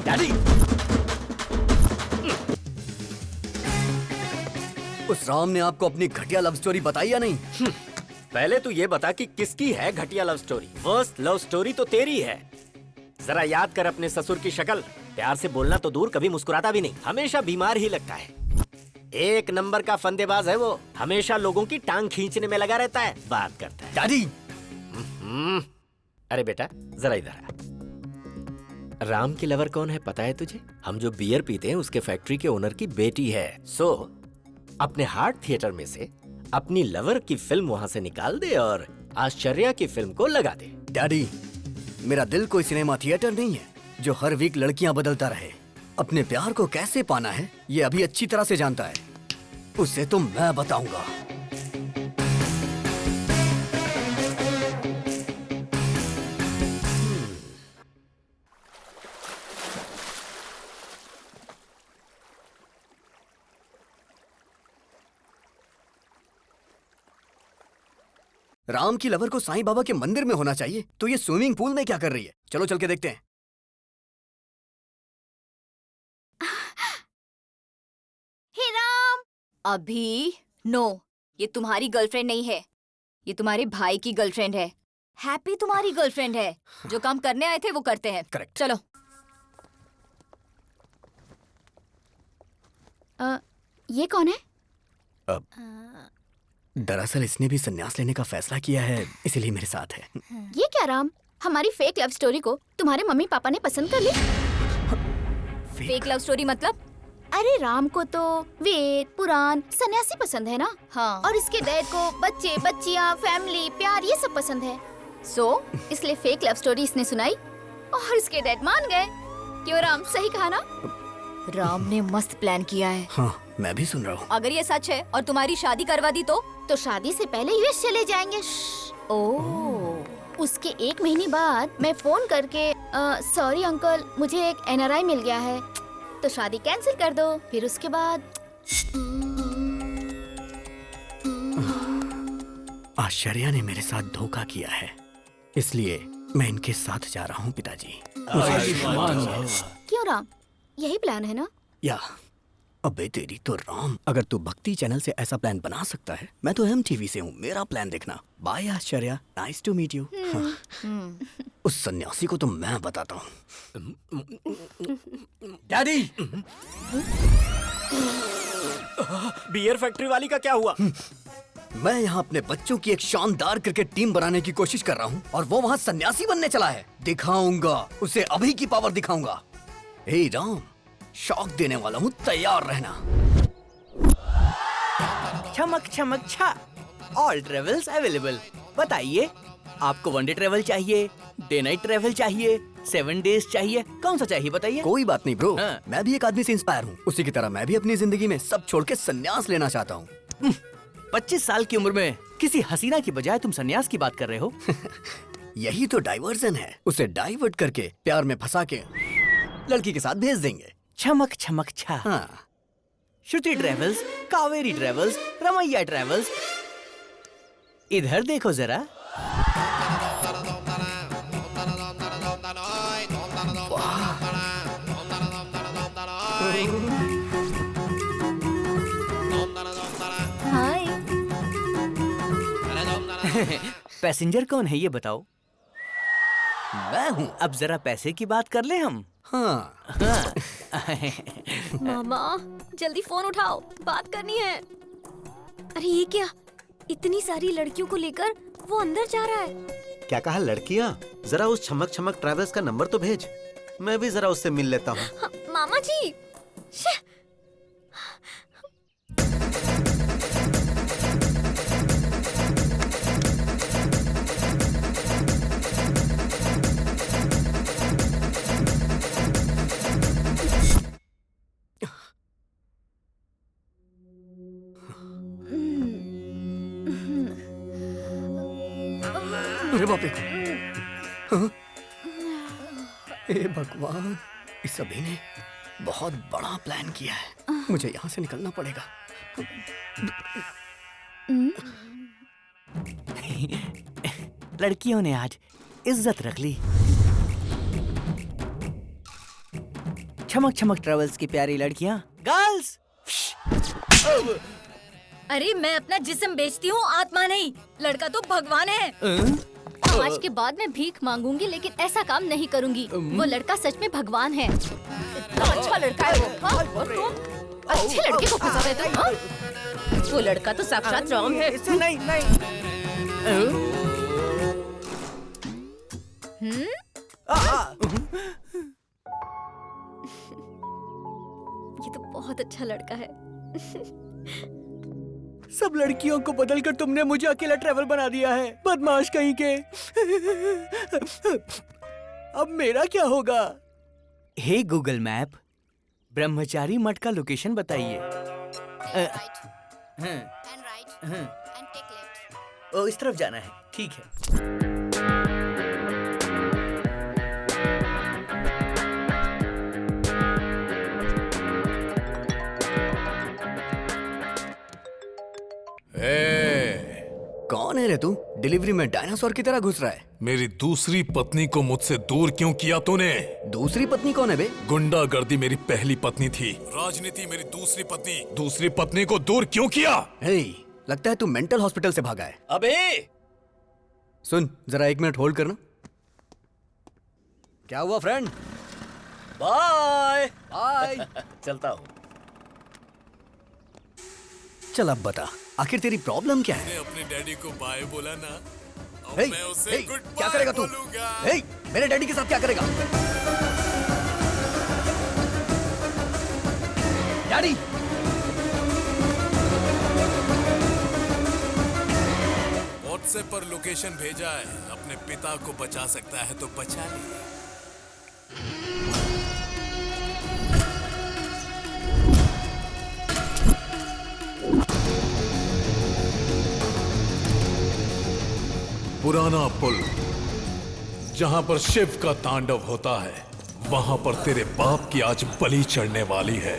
डैडी, उस राम ने आपको अपनी घटिया लव स्टोरी बताई या नहीं? पहले तू ये बता कि किसकी है घटिया love story. Worst love story तो तेरी है। जरा याद कर अपने ससुर की शक्ल। प्यार से बोलना तो दूर, कभी मुस्कुराता भी नहीं, हमेशा बीमार ही लगता है। एक नंबर का फंदेबाज है वो, हमेशा लोगों की टांग खींचने में लगा रहता है, बात करता है। डैडी! अरे बेटा जरा इधर आ। राम की लवर कौन है पता है तुझे? हम जो बियर पीते हैं उसके फैक्ट्री के ओनर की बेटी है। सो अपने हार्ट थिएटर में से अपनी लवर की फिल्म वहां से निकाल दे और आश्चर्या की फिल्म को लगा दे। डैडी, मेरा दिल कोई सिनेमा थिएटर नहीं है जो हर वीक लड़कियां बदलता रहे। अपने प्यार को कैसे पाना है ये अभी अच्छी तरह से जानता है, उसे तो मैं बताऊंगा। राम की लवर को साईं बाबा के मंदिर में होना चाहिए, तो ये स्विमिंग पूल में क्या कर रही है? चलो चल के देखते हैं। हे राम! अभी नो, ये तुम्हारी गर्लफ्रेंड नहीं है, ये तुम्हारे भाई की गर्लफ्रेंड है। हैप्पी तुम्हारी गर्लफ्रेंड है। जो काम करने आए थे वो करते हैं। करेक्ट। चलो। ये कौन है? दरअसल इसने भी संन्यास लेने का फैसला किया है, इसीलिए मेरे साथ है। ये क्या राम? हमारी फेक लव स्टोरी को तुम्हारे मम्मी पापा ने पसंद कर ली। फेक लव स्टोरी मतलब? अरे राम को तो वेद पुराण सन्यासी पसंद है ना। हाँ। और इसके डैड को बच्चे बच्चियाँ फैमिली प्यार ये सब पसंद है। इसलिए फेक लव स्टोरी इसने सुनाई और इसके डैड मान गए। क्यों राम, सही कहा ना? राम ने मस्त प्लान किया है। हाँ, मैं भी सुन रहा हूँ। अगर ये सच है और तुम्हारी शादी करवा दी तो शादी से पहले यूएस चले जाएंगे। उसके 1 महीने बाद मैं फोन करके सॉरी अंकल, मुझे एक एनआरआई मिल गया है, तो शादी कैंसिल कर दो। फिर उसके बाद आश्चर्या ने मेरे साथ धोखा किया है, इसलिए मैं इनके साथ जा रहा हूँ पिताजी। क्यों राम, यही प्लान है ना? या अबे तेरी तो राम, अगर तू भक्ति चैनल से ऐसा प्लान बना सकता है, मैं तो MTV से हूँ, मेरा प्लान देखना। Bye Aashcharya, nice to meet you. उस सन्यासी को तो मैं बताता हूँ। डैडी! बियर फैक्ट्री वाली का क्या हुआ? मैं यहाँ अपने बच्चों की एक शानदार क्रिकेट टीम बनाने की कोशिश कर रहा हूँ और वो वहाँ सन्यासी बनने चला है। दिखाऊंगा उसे, अभी की पावर दिखाऊंगा। हे राम, शॉक देने वाला हूँ, तैयार रहना। चमक चमक छा, ऑल ट्रेवल्स अवेलेबल। बताइए, आपको 1 डे ट्रेवल चाहिए, डे नाइट ट्रेवल चाहिए, 7 डेज चाहिए, कौन सा चाहिए बताइए? कोई बात नहीं ब्रो। मैं भी एक आदमी से इंस्पायर हूँ, उसी की तरह मैं भी अपनी जिंदगी में सब छोड़ के संन्यास लेना चाहता हूँ। 25 साल की उम्र में किसी हसीना की बजाय तुम संन्यास की बात कर रहे हो? यही तो डाइवर्जन है, उसे डाइवर्ट करके प्यार में फंसा के लड़की के साथ भेज देंगे। चमक चमक छा। हाँ। Shruti travels, Kaveri travels, Ramaiya travels, इधर देखो जरा। हाय। पैसेंजर कौन है ये बताओ? मैं हूँ। अब जरा पैसे की बात कर ले हम। हाँ। मामा जल्दी फोन उठाओ, बात करनी है। अरे ये क्या, इतनी सारी लड़कियों को लेकर वो अंदर जा रहा है। क्या कहा लड़कियाँ? जरा उस छमक छमक ट्रैवल्स का नंबर तो भेज, मैं भी जरा उससे मिल लेता हूँ। हाँ, मामा जी। अरे बाप रे! हाँ? हे भगवान, इस सभी ने बहुत बड़ा प्लान किया है। मुझे यहाँ से निकलना पड़ेगा। लड़कियों ने आज इज्जत रख ली। चमक चमक ट्रेवल्स की प्यारी लड़कियां, गर्ल्स। अरे मैं अपना जिस्म बेचती हूँ, आत्मा नहीं। लड़का तो भगवान है। आज के बाद मैं भीख मांगूंगी, लेकिन ऐसा काम नहीं करूंगी। वो लड़का सच में भगवान है। अच्छा लड़का है वो। हाँ? और तुम अच्छे लड़के को फंसा रहे थे। हाँ? वो लड़का तो साक्षात राम है। इससे नहीं। ये तो बहुत अच्छा लड़का है। सब लड़कियों को बदलकर तुमने मुझे अकेला ट्रैवल बना दिया है, बदमाश कहीं के। अब मेरा क्या होगा? हे गूगल मैप, ब्रह्मचारी मठ का लोकेशन बताइए। ओ, इस तरफ जाना है। ठीक है। कौन है रे तू? डिलीवरी में डायनासोर की तरह घुस रहा है। मेरी दूसरी पत्नी को मुझसे दूर क्यों किया तूने? दूसरी पत्नी कौन है बे? गुंडागर्दी मेरी पहली पत्नी थी, राजनीति मेरी दूसरी पत्नी। दूसरी पत्नी को दूर क्यों किया? हे, लगता है तू मेंटल हॉस्पिटल से भागा है। अबे सुन, जरा 1 मिनट होल्ड करना। क्या हुआ फ्रेंड? Bye bye. चलता हूँ। चल अब बता, आखिर तेरी प्रॉब्लम क्या है? अपने डैडी को बाय बोला ना, अब हे, मैं उसे हे, गुड क्या करेगा तू? हे, मेरे डैडी के साथ क्या करेगा? डैडी! व्हाट्सएप पर लोकेशन भेजा है, अपने पिता को बचा सकता है तो बचा ले। पुराना पुल, जहां पर शिव का तांडव होता है, वहां पर तेरे बाप की आज बलि चढ़ने वाली है।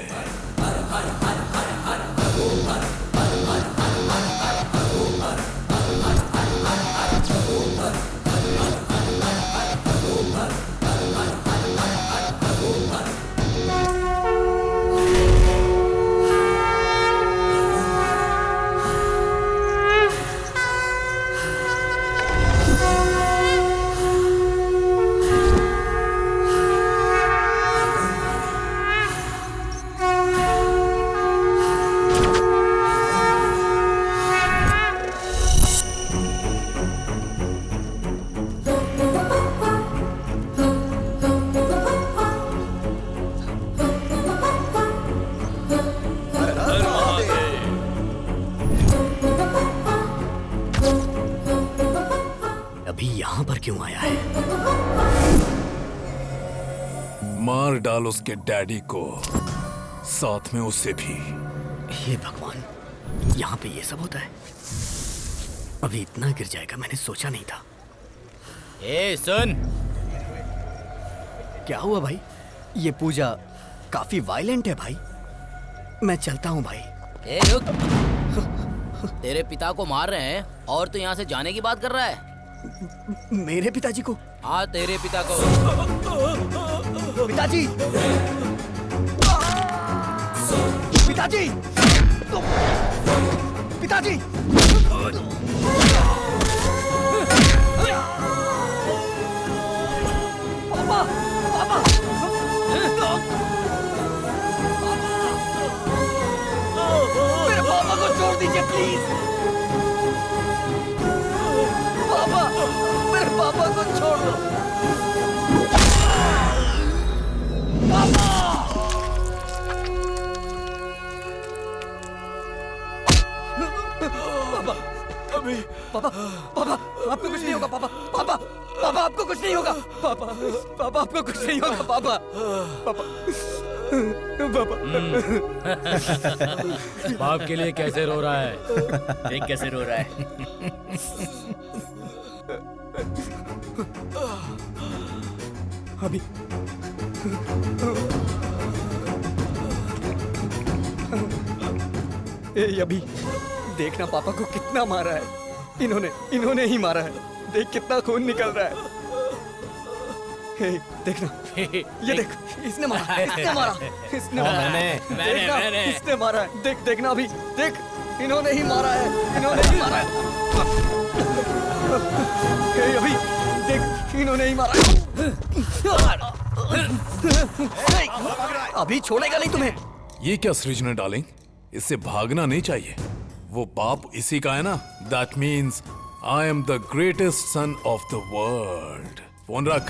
क्यों आया है? मार डाल उसके डैडी को, साथ में उसे भी। हे भगवान, यहाँ पे ये सब होता है? अभी इतना गिर जाएगा मैंने सोचा नहीं था। ए सुन, क्या हुआ भाई? ये पूजा काफी वायलेंट है भाई। मैं चलता हूँ भाई। ए रुक, तेरे पिता को मार रहे हैं और तू यहाँ से जाने की बात कर रहा है? मेरे पिताजी को? हाँ तेरे पिता को। पिताजी! पिताजी! पिताजी! पापा! पापा! मेरे पापा को छोड़ दीजिए प्लीज। पापा पापा आपको कुछ नहीं होगा पापा पापा पापा आपको कुछ नहीं होगा पापा पापा आपको कुछ नहीं होगा पापा पापा पापा बाप के लिए कैसे रो रहा है? देख कैसे रो रहा है। अभी अभी देखना पापा को कितना मारा है। इन्होंने ही मारा है। देख कितना खून निकल रहा है। देखना ये देख इसने मारा इसने मारा इसने मारा है। देखना अभी देख इन्होंने ही मारा है। अभी देख इन्होंने ही मारा है। अभी छोड़ेगा नहीं तुम्हें। ये क्या सृजना डार्लिंग, इससे भागना नहीं चाहिए। वो बाप इसी का है ना। That means I am the greatest son of the world. Phone रख।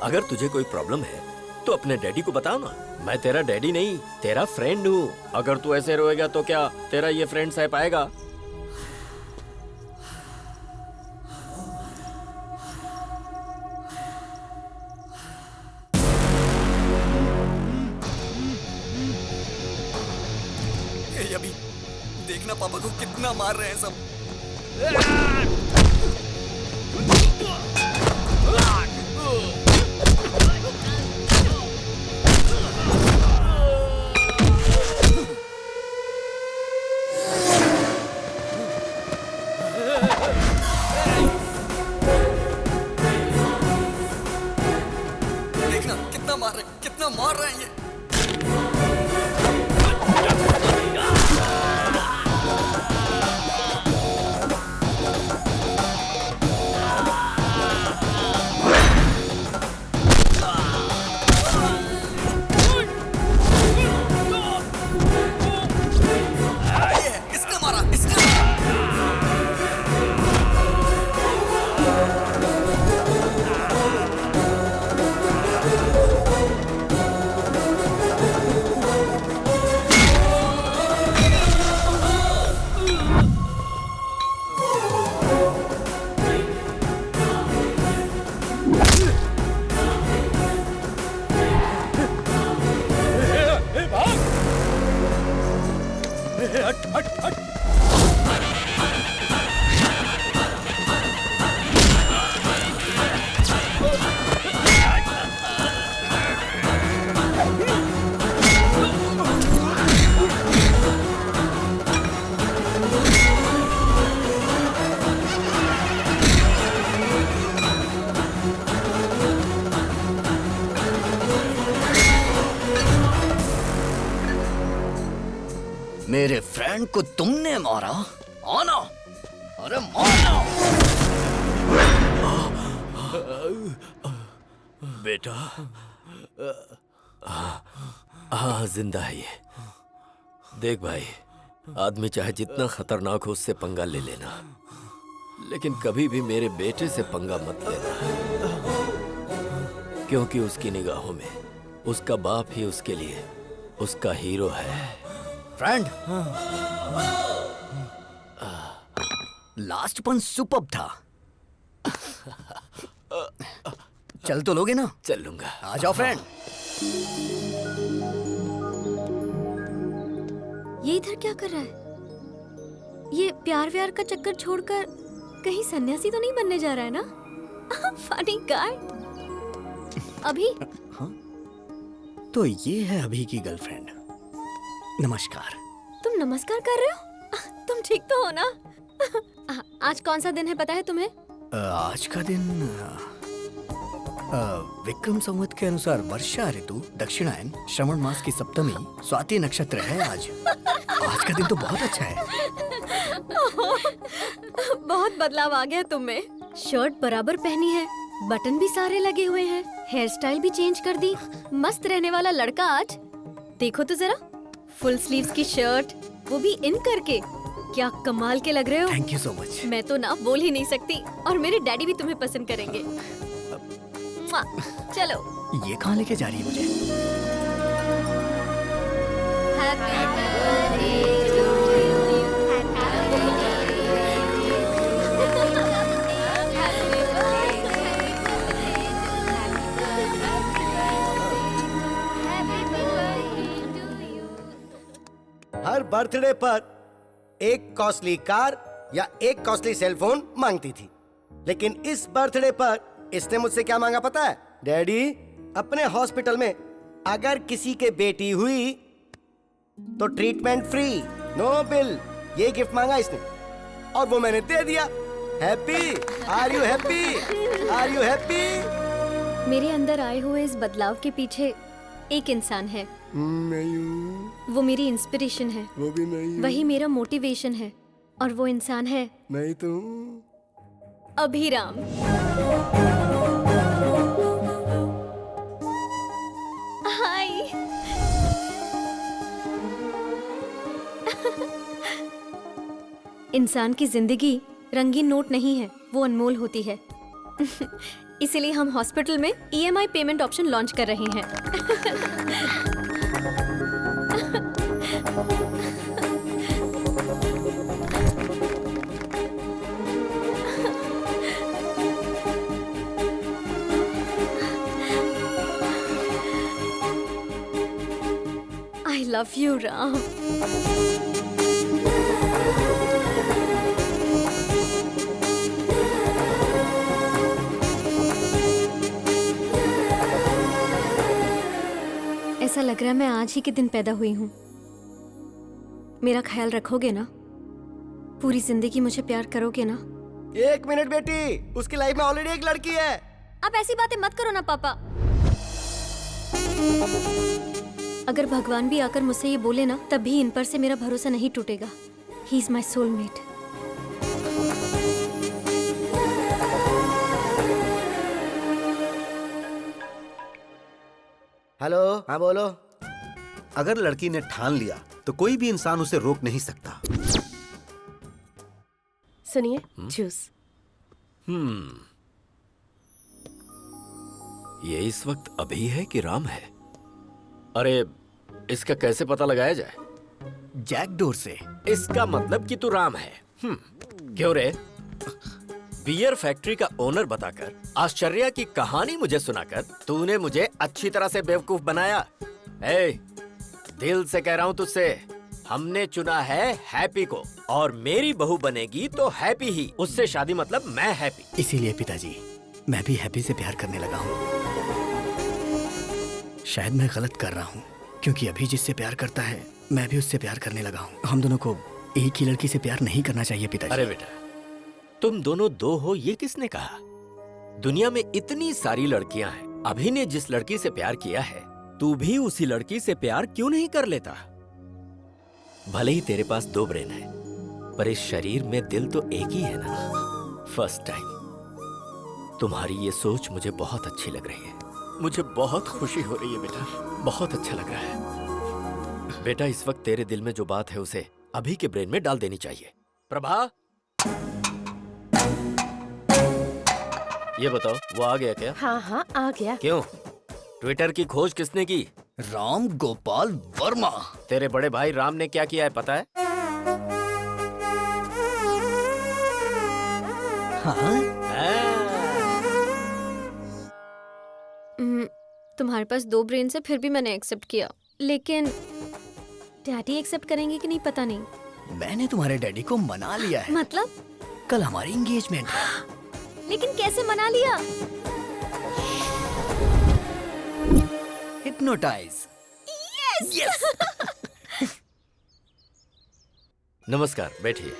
अगर तुझे कोई प्रॉब्लम है तो अपने डैडी को बताओ ना। मैं तेरा डैडी नहीं, तेरा फ्रेंड हूँ। अगर तू ऐसे रोएगा तो क्या तेरा ये फ्रेंड सह पाएगा? अभी देखना पापा को कितना मार रहे हैं सब। देखना कितना मार रहे हैं ये। मेरे फ्रेंड को तुमने मारा? आना, अरे मारना। बेटा हाँ जिंदा है ये। देख भाई, आदमी चाहे जितना खतरनाक हो उससे पंगा ले लेना, लेकिन कभी भी मेरे बेटे से पंगा मत लेना, क्योंकि उसकी निगाहों में उसका बाप ही उसके लिए उसका हीरो है। फ्रेंड, लास्ट पंच सुपर्ब था। चल तो लोगे ना? चल लूंगा। आ जाओ फ्रेंड। ये इधर क्या कर रहा है? ये प्यार व्यार का चक्कर छोड़कर कहीं सन्यासी तो नहीं बनने जा रहा है ना? Funny guy. अभी हाँ? तो ये है अभी की गर्लफ्रेंड। नमस्कार। तुम नमस्कार कर रहे हो? तुम ठीक तो हो ना? आज कौन सा दिन है पता है तुम्हें? आज का दिन विक्रम संवत के अनुसार वर्षा ऋतु, दक्षिणायन, श्रवण मास की सप्तमी, स्वाति नक्षत्र है आज। आज का दिन तो बहुत अच्छा है। बहुत बदलाव आ गया तुम में। शर्ट बराबर पहनी है, बटन भी सारे लगे हुए हैं, हेयर स्टाइल भी चेंज कर दी। मस्त रहने वाला लड़का आज। देखो तो जरा, फुल स्लीव्स की शर्ट, वो भी इन करके। क्या कमाल के लग रहे हो। Thank you so much. मैं तो ना बोल ही नहीं सकती, और मेरे डैडी भी तुम्हें पसंद करेंगे। चलो। ये कहाँ लेके जा रही है मुझे? हर बर्थडे पर एक कॉस्टली कार या एक कॉस्टली सेलफोन मांगती थी, लेकिन इस बर्थडे पर इसने मुझसे क्या मांगा पता है? डैडी, अपने हॉस्पिटल में अगर किसी के बेटी हुई तो ट्रीटमेंट फ्री, नो बिल। ये गिफ्ट मांगा इसने और वो मैंने दे दिया। Happy? Are you happy? Are you happy? मेरे अंदर आए हुए इस बदलाव के पीछे एक इंसान है। वो मेरी इंस्पिरेशन है। वो भी नहीं। वही मेरा मोटिवेशन है, और वो इंसान है नहीं तो अभिराम। हाय। इंसान की जिंदगी रंगीन नोट नहीं है, वो अनमोल होती है। इसीलिए हम हॉस्पिटल में EMI पेमेंट ऑप्शन लॉन्च कर रहे हैं। I love you, Ram. ऐसा लग रहा है मैं आज ही के दिन पैदा हुई हूँ। मेरा ख्याल रखोगे ना? पूरी जिंदगी मुझे प्यार करोगे ना? 1 मिनट बेटी, उसकी लाइफ में ऑलरेडी एक लड़की है। आप ऐसी बातें मत करो ना पापा। अगर भगवान भी आकर मुझसे ये बोले ना, तब भी इन पर से मेरा भरोसा नहीं टूटेगा। He is my soulmate. Hello, हाँ बोलो। अगर लड़की ने ठान लिया तो कोई भी इंसान उसे रोक नहीं सकता। सुनिए, जूस। ये इस वक्त अभी है कि राम है? अरे, इसका कैसे पता लगाया जाए? जैकडोर से। इसका मतलब कि तू राम है। क्यों रे? बियर फैक्ट्री का ओनर बताकर, आश्चर्य की कहानी मुझे सुनाकर तूने मुझे अच्छी तरह से बेवकूफ बनाया। ए, दिल से कह रहा हूँ तुझसे, हमने चुना है हैप्पी को, और मेरी बहू बनेगी तो हैप्पी ही। उससे शादी मतलब मैं हैप्पी। इसीलिए पिताजी, मैं भी हैप्पी से प्यार करने लगा हूँ। शायद मैं गलत कर रहा हूँ, क्योंकि अभी जिससे प्यार करता है मैं भी उससे प्यार करने लगा हूँ। हम दोनों को एक ही लड़की से प्यार नहीं करना चाहिए पिताजी। अरे बेटा, तुम दोनों दो हो ये किसने कहा? दुनिया में इतनी सारी लड़कियां हैं। अभी ने जिस लड़की से प्यार किया है, तू भी उसी लड़की से प्यार क्यों नहीं कर लेता? भले ही तेरे पास 2 ब्रेन है, पर इस शरीर में दिल तो एक ही है ना। फर्स्ट टाइम तुम्हारी ये सोच मुझे बहुत अच्छी लग रही है। मुझे बहुत खुशी हो रही है बेटा, बहुत अच्छा लग रहा है। बेटा, इस वक्त तेरे दिल में जो बात है उसे अभी के ब्रेन में डाल देनी चाहिए। प्रभा, ये बताओ, वो आ गया क्या? हाँ हाँ, आ गया। क्यों? ट्विटर की खोज किसने की? राम गोपाल वर्मा। तेरे बड़े भाई राम ने क्या किया है पता है? तुम्हारे पास 2 ब्रेन से फिर भी मैंने एक्सेप्ट किया, लेकिन डैडी एक्सेप्ट करेंगे कि नहीं पता नहीं। मैंने तुम्हारे डैडी को मना लिया है। मतलब? कल हमारी एंगेजमेंट है। लेकिन कैसे मना लिया? हिप्नोटाइज। यस। नमस्कार, बैठिए।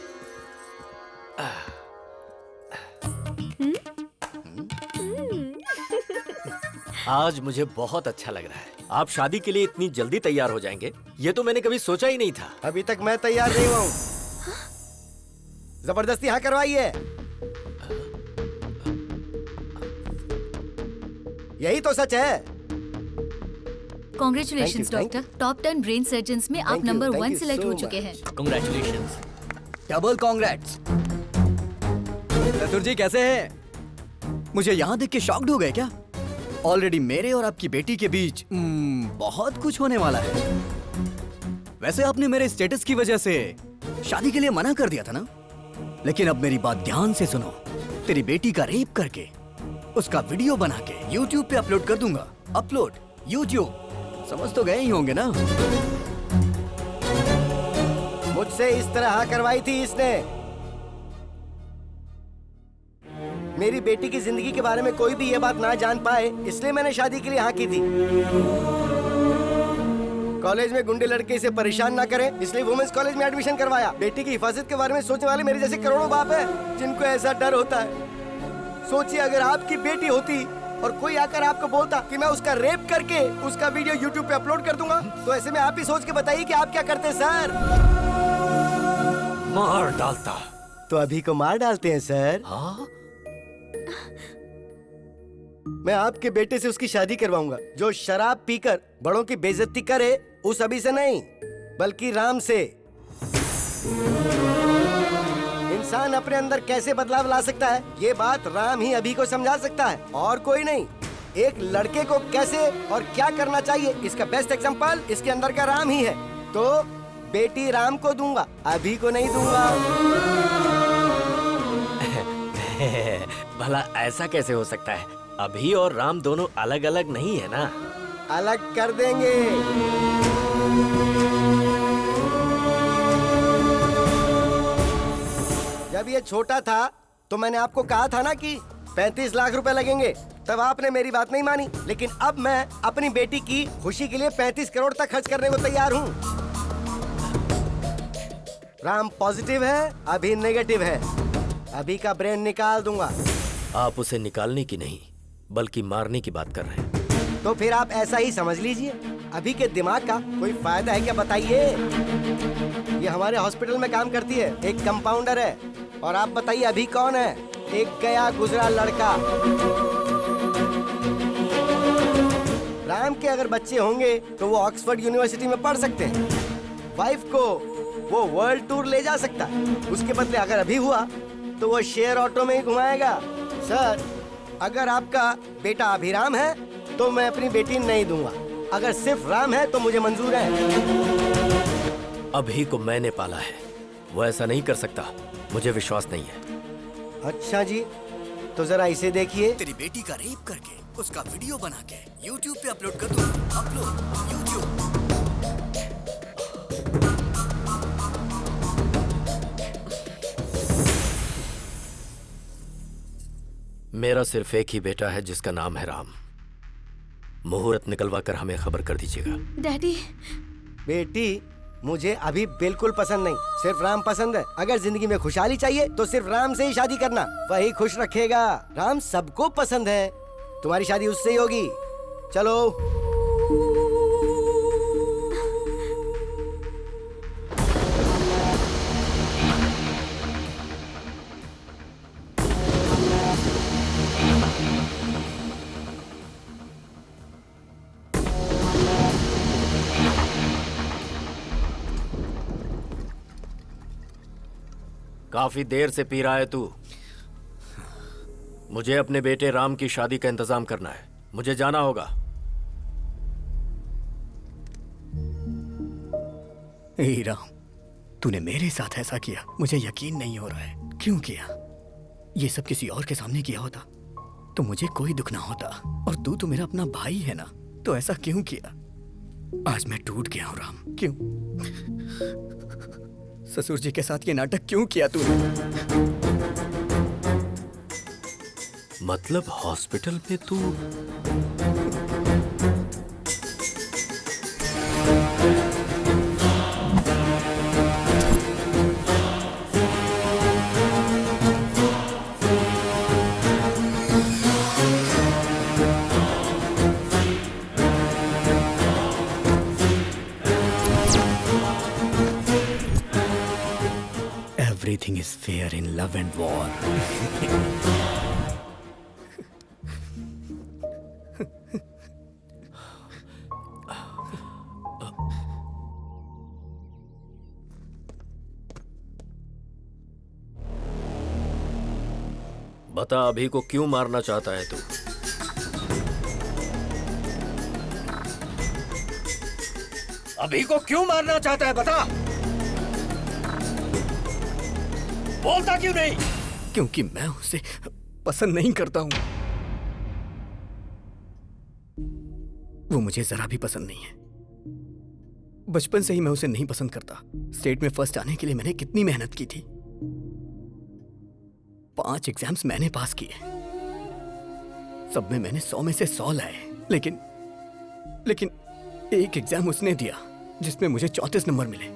आज मुझे बहुत अच्छा लग रहा है। आप शादी के लिए इतनी जल्दी तैयार हो जाएंगे, ये तो मैंने कभी सोचा ही नहीं था। अभी तक मैं तैयार नहीं हुआ हूँ। जबरदस्ती हाँ करवाइए। यही तो सच है। Congratulations doctor, top 10 brain surgeons में आप नंबर 1 सिलेक्ट हो चुके हैं। Congratulations। Double congrats. ससुर जी कैसे हैं? मुझे यहाँ देख के शॉक्ड हो गए क्या? ऑलरेडी मेरे और आपकी बेटी के बीच बहुत कुछ होने वाला है। वैसे आपने मेरे स्टेटस की वजह से शादी के लिए मना कर दिया था ना? लेकिन अब मेरी बात ध्यान से सुनो। तेरी बेटी का रेप करके उसका वीडियो बना के YouTube पे अपलोड कर दूंगा। Upload YouTube। समझ तो गए ही होंगे ना? मुझसे इस तरह हाँ करवाई थी इसने। मेरी बेटी की जिंदगी के बारे में कोई भी ये बात ना जान पाए, इसलिए मैंने शादी के लिए हाँ की थी। कॉलेज में गुंडे लड़के इसे परेशान ना करें, इसलिए वुमेन्स कॉलेज में एडमिशन करवाया। बेटी की हिफाजत के बारे में सोचने वाले मेरे जैसे करोड़ों बाप हैं, जिनको ऐसा डर होता है। सोचिए अगर आपकी बेटी होती और कोई आकर आपको बोलता कि मैं उसका रेप करके उसका वीडियो YouTube पे अपलोड कर दूंगा, तो ऐसे में आप ही सोच के बताइए कि आप क्या करते सर? मार डालता। तो अभी को मार डालते हैं सर? हाँ? मैं आपके बेटे से उसकी शादी करवाऊंगा, जो शराब पीकर बड़ों की बेइज्जती करे, उस अभी से नहीं बल्कि राम से। इंसान अपने अंदर कैसे बदलाव ला सकता है, ये बात राम ही अभी को समझा सकता है, और कोई नहीं। एक लड़के को कैसे और क्या करना चाहिए, इसका बेस्ट एग्जांपल इसके अंदर का राम ही है। तो बेटी राम को दूंगा, अभी को नहीं दूंगा। भला ऐसा कैसे हो सकता है? अभी और राम दोनों अलग अलग नहीं है ना? अलग कर देंगे। जब ये छोटा था तो मैंने आपको कहा था ना कि 35 लाख रुपए लगेंगे, तब आपने मेरी बात नहीं मानी। लेकिन अब मैं अपनी बेटी की खुशी के लिए 35 करोड़ तक खर्च करने को तैयार हूँ। राम पॉजिटिव है, अभी नेगेटिव है। अभी का ब्रेन निकाल दूंगा। आप उसे निकालने की नहीं बल्कि मारने की बात कर रहे हैं। तो फिर आप ऐसा ही समझ लीजिए। अभी के दिमाग का कोई फायदा है क्या बताइए? ये हमारे हॉस्पिटल में काम करती है, एक कंपाउंडर है। और आप बताइए अभी कौन है? एक गया गुजरा लड़का। राम के अगर बच्चे होंगे तो वो ऑक्सफोर्ड यूनिवर्सिटी में पढ़ सकते हैं। वाइफ को वो वर्ल्ड टूर ले जा सकता है। उसके बदले अगर अभी हुआ तो वो शेयर ऑटो में ही घुमाएगा। सर, अगर आपका बेटा अभिराम है तो मैं अपनी बेटी नहीं दूंगा। अगर सिर्फ राम है तो मुझे मंजूर है। अभी को मैंने पाला है, वो ऐसा नहीं कर सकता। मुझे विश्वास नहीं है। अच्छा जी, तो जरा इसे देखिए। तेरी बेटी का रेप करके उसका वीडियो बना के YouTube पे अपलोड कर दूंगा। Upload YouTube। मेरा सिर्फ एक ही बेटा है जिसका नाम है राम। मुहूर्त निकलवा कर हमें खबर कर दीजिएगा। डैडी। बेटी, मुझे अभी बिल्कुल पसंद नहीं, सिर्फ राम पसंद है। अगर जिंदगी में खुशहाली चाहिए तो सिर्फ राम से ही शादी करना, वही खुश रखेगा। राम सबको पसंद है, तुम्हारी शादी उससे ही होगी। चलो। काफी देर से पी रहा है तू। मुझे अपने बेटे राम की शादी का इंतजाम करना है। मुझे जाना होगा। ए राम, तूने मेरे साथ ऐसा किया, मुझे यकीन नहीं हो रहा है। क्यों किया? ये सब किसी और के सामने किया होता तो मुझे कोई दुख ना होता। और तू तो मेरा अपना भाई है ना, तो ऐसा क्यों किया? आज मैं टूट गया हूँ राम। क्यों? ससुर जी के साथ ये नाटक क्यों किया तूने? मतलब हॉस्पिटल में तू? Everything is fair in love and war. बता अभी को क्यों मारना चाहता है तू? अभी को क्यों मारना चाहता है बता। बोलता क्यों नहीं? क्योंकि मैं उसे पसंद नहीं करता हूं। वो मुझे जरा भी पसंद नहीं है। बचपन से ही मैं उसे नहीं पसंद करता। स्टेट में फर्स्ट आने के लिए मैंने कितनी मेहनत की थी। 5 एग्जाम्स मैंने पास किए, सब में मैंने 100 में से 100 लाए, लेकिन एक एग्जाम उसने दिया जिसमें मुझे 34 नंबर मिले।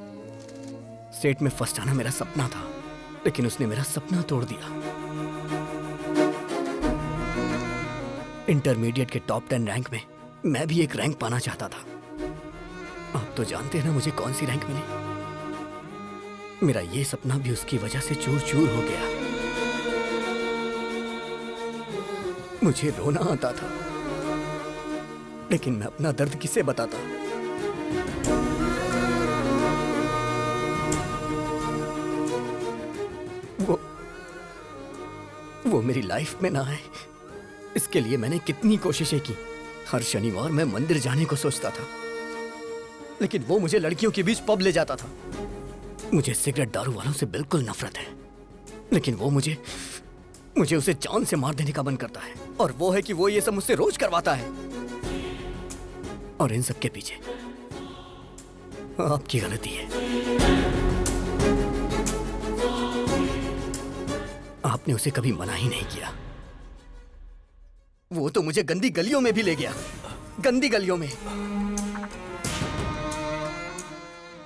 स्टेट में फर्स्ट आना मेरा सपना था, लेकिन उसने मेरा सपना तोड़ दिया। इंटरमीडिएट के टॉप 10 रैंक में मैं भी एक रैंक पाना चाहता था। आप तो जानते हैं ना मुझे कौन सी रैंक मिली। मेरा ये सपना भी उसकी वजह से चूर चूर हो गया। मुझे रोना आता था, लेकिन मैं अपना दर्द किसे बताता। वो मेरी लाइफ में ना आए, इसके लिए मैंने कितनी कोशिशें की। हर शनिवार मैं मंदिर जाने को सोचता था, लेकिन वो मुझे लड़कियों के बीच पब ले जाता था। मुझे सिगरेट दारू वालों से बिल्कुल नफरत है, लेकिन वो मुझे उसे जान से मार देने का मन करता है। और वो है कि वो ये सब मुझसे रोज करवाता है। और इन सब के पीछे आपकी गलती है। आपने उसे कभी मना ही नहीं किया। वो तो मुझे गंदी गलियों में भी ले गया, गंदी गलियों में।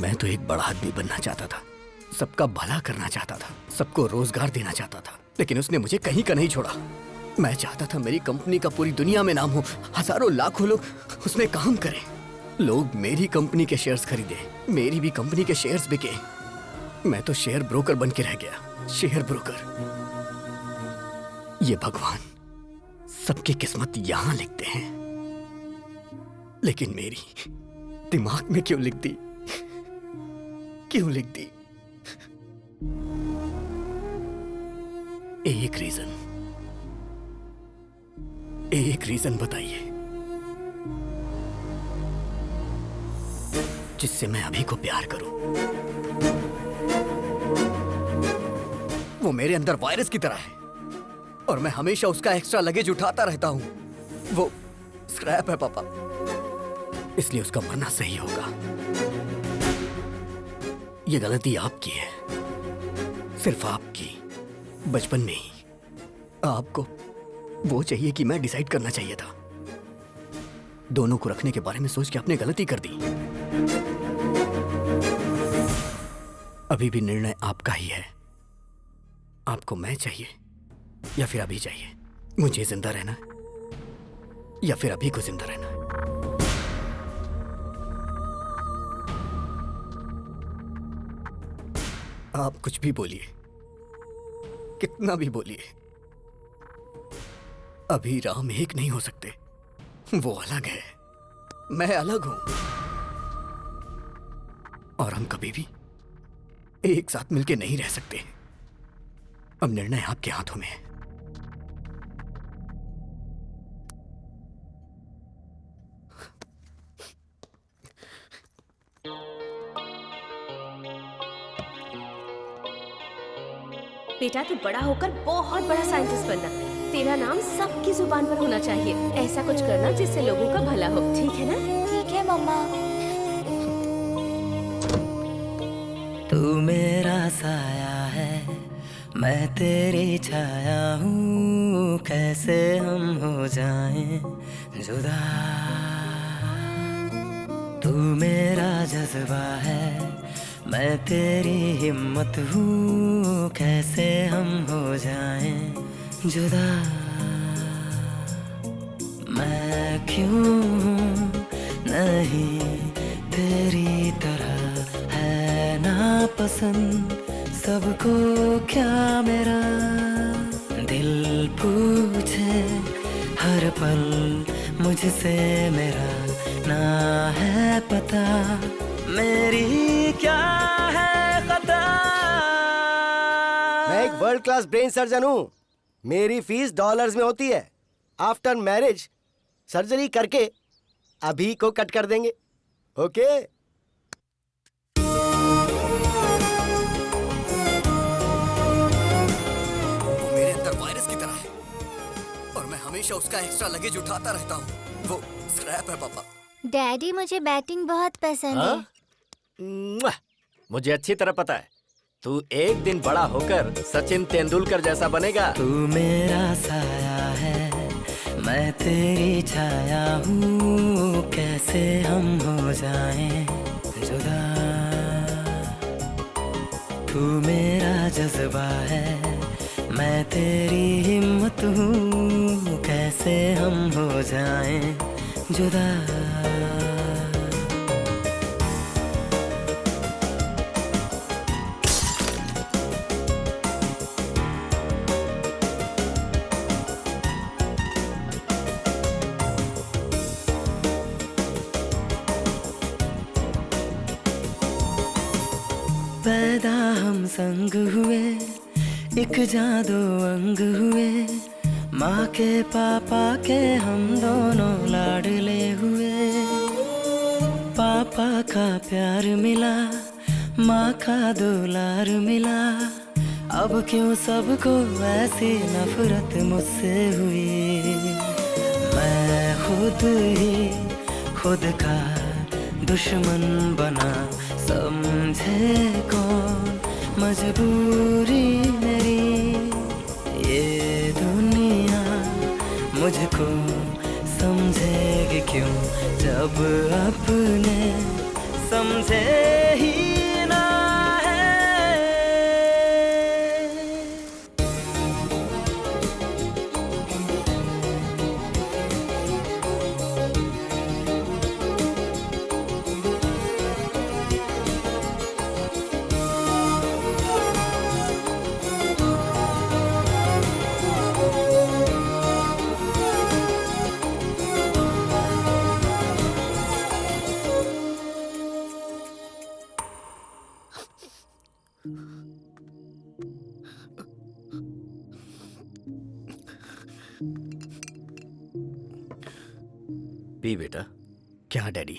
मैं तो एक बड़ा आदमी बनना चाहता था, सबका भला करना चाहता था, सबको रोजगार देना चाहता था, लेकिन उसने मुझे कहीं का नहीं छोड़ा। मैं चाहता था मेरी कंपनी का पूरी दुनिया में नाम हो, हजारों लाखों लोग उसमें काम करें। लोग मेरी कंपनी के शेयर्स खरीदे, मेरी भी कंपनी के शेयर्स बिके। मैं तो शेयर ब्रोकर बन के रह गया, शेयर ब्रोकर। ये भगवान सबकी किस्मत यहां लिखते हैं, लेकिन मेरी दिमाग में क्यों लिख दी? क्यों लिख दी? एक रीजन बताइए जिससे मैं अभी को प्यार करूं। वो मेरे अंदर वायरस की तरह है और मैं हमेशा उसका एक्स्ट्रा लगेज उठाता रहता हूं। वो स्क्रैप है पापा, इसलिए उसका मरना सही होगा। ये गलती आपकी है, सिर्फ आपकी। बचपन में ही आपको वो चाहिए कि मैं डिसाइड करना चाहिए था। दोनों को रखने के बारे में सोच के आपने गलती कर दी। अभी भी निर्णय आपका ही है। आपको मैं चाहिए या फिर अभी चाहिए? मुझे जिंदा रहना या फिर अभी को जिंदा रहना? आप कुछ भी बोलिए, कितना भी बोलिए, अभी राम एक नहीं हो सकते। वो अलग है, मैं अलग हूं, और हम कभी भी एक साथ मिलके नहीं रह सकते। अब निर्णय आपके हाथों में है। बेटा तू बड़ा होकर बहुत बड़ा साइंटिस्ट बनना। तेरा नाम सबकी जुबान पर होना चाहिए। ऐसा कुछ करना जिससे लोगों का भला हो, ठीक है ना? ठीक है मम्मा। तू मेरा साया है, मैं तेरी छाया हूँ, कैसे हम हो जाएं जुदा। तू मेरा जज्बा है, मैं तेरी हिम्मत हूँ, कैसे हम हो जाएं जुदा। मैं क्यों नहीं तेरी तरह है ना पसंद सबको क्या मेरा दिल पूछे हर पल मुझसे मेरा ना है पता मेरी क्या है खता। मैं एक वर्ल्ड क्लास ब्रेन सर्जन हूँ। मेरी फीस डॉलर्स में होती है। आफ्टर मैरिज सर्जरी करके अभी को कट कर देंगे। ओके? वो मेरे अंदर वायरस की तरह है और मैं हमेशा उसका एक्स्ट्रा लगेज उठाता रहता हूँ। वो स्क्रैप है पापा। डैडी मुझे बैटिंग बहुत पसंद है। मुआ! मुझे अच्छी तरह पता है तू एक दिन बड़ा होकर सचिन तेंदुलकर जैसा बनेगा। तू मेरा साया है मैं तेरी छाया हूँ कैसे हम हो जाएं जुदा। तू मेरा जज्बा है मैं तेरी हिम्मत हूँ कैसे हम हो जाएं जुदा। पैदा हम संग हुए एक जादू अंग हुए माँ के पापा के हम दोनों लाडले हुए। पापा का प्यार मिला माँ का दुलार मिला अब क्यों सबको ऐसी नफरत मुझसे हुई। मैं खुद ही खुद का दुश्मन बना समझे कौन मजबूरी मेरी। ये दुनिया मुझको समझेगी क्यों जब अपने समझे ही ना है। पी बेटा। क्या डैडी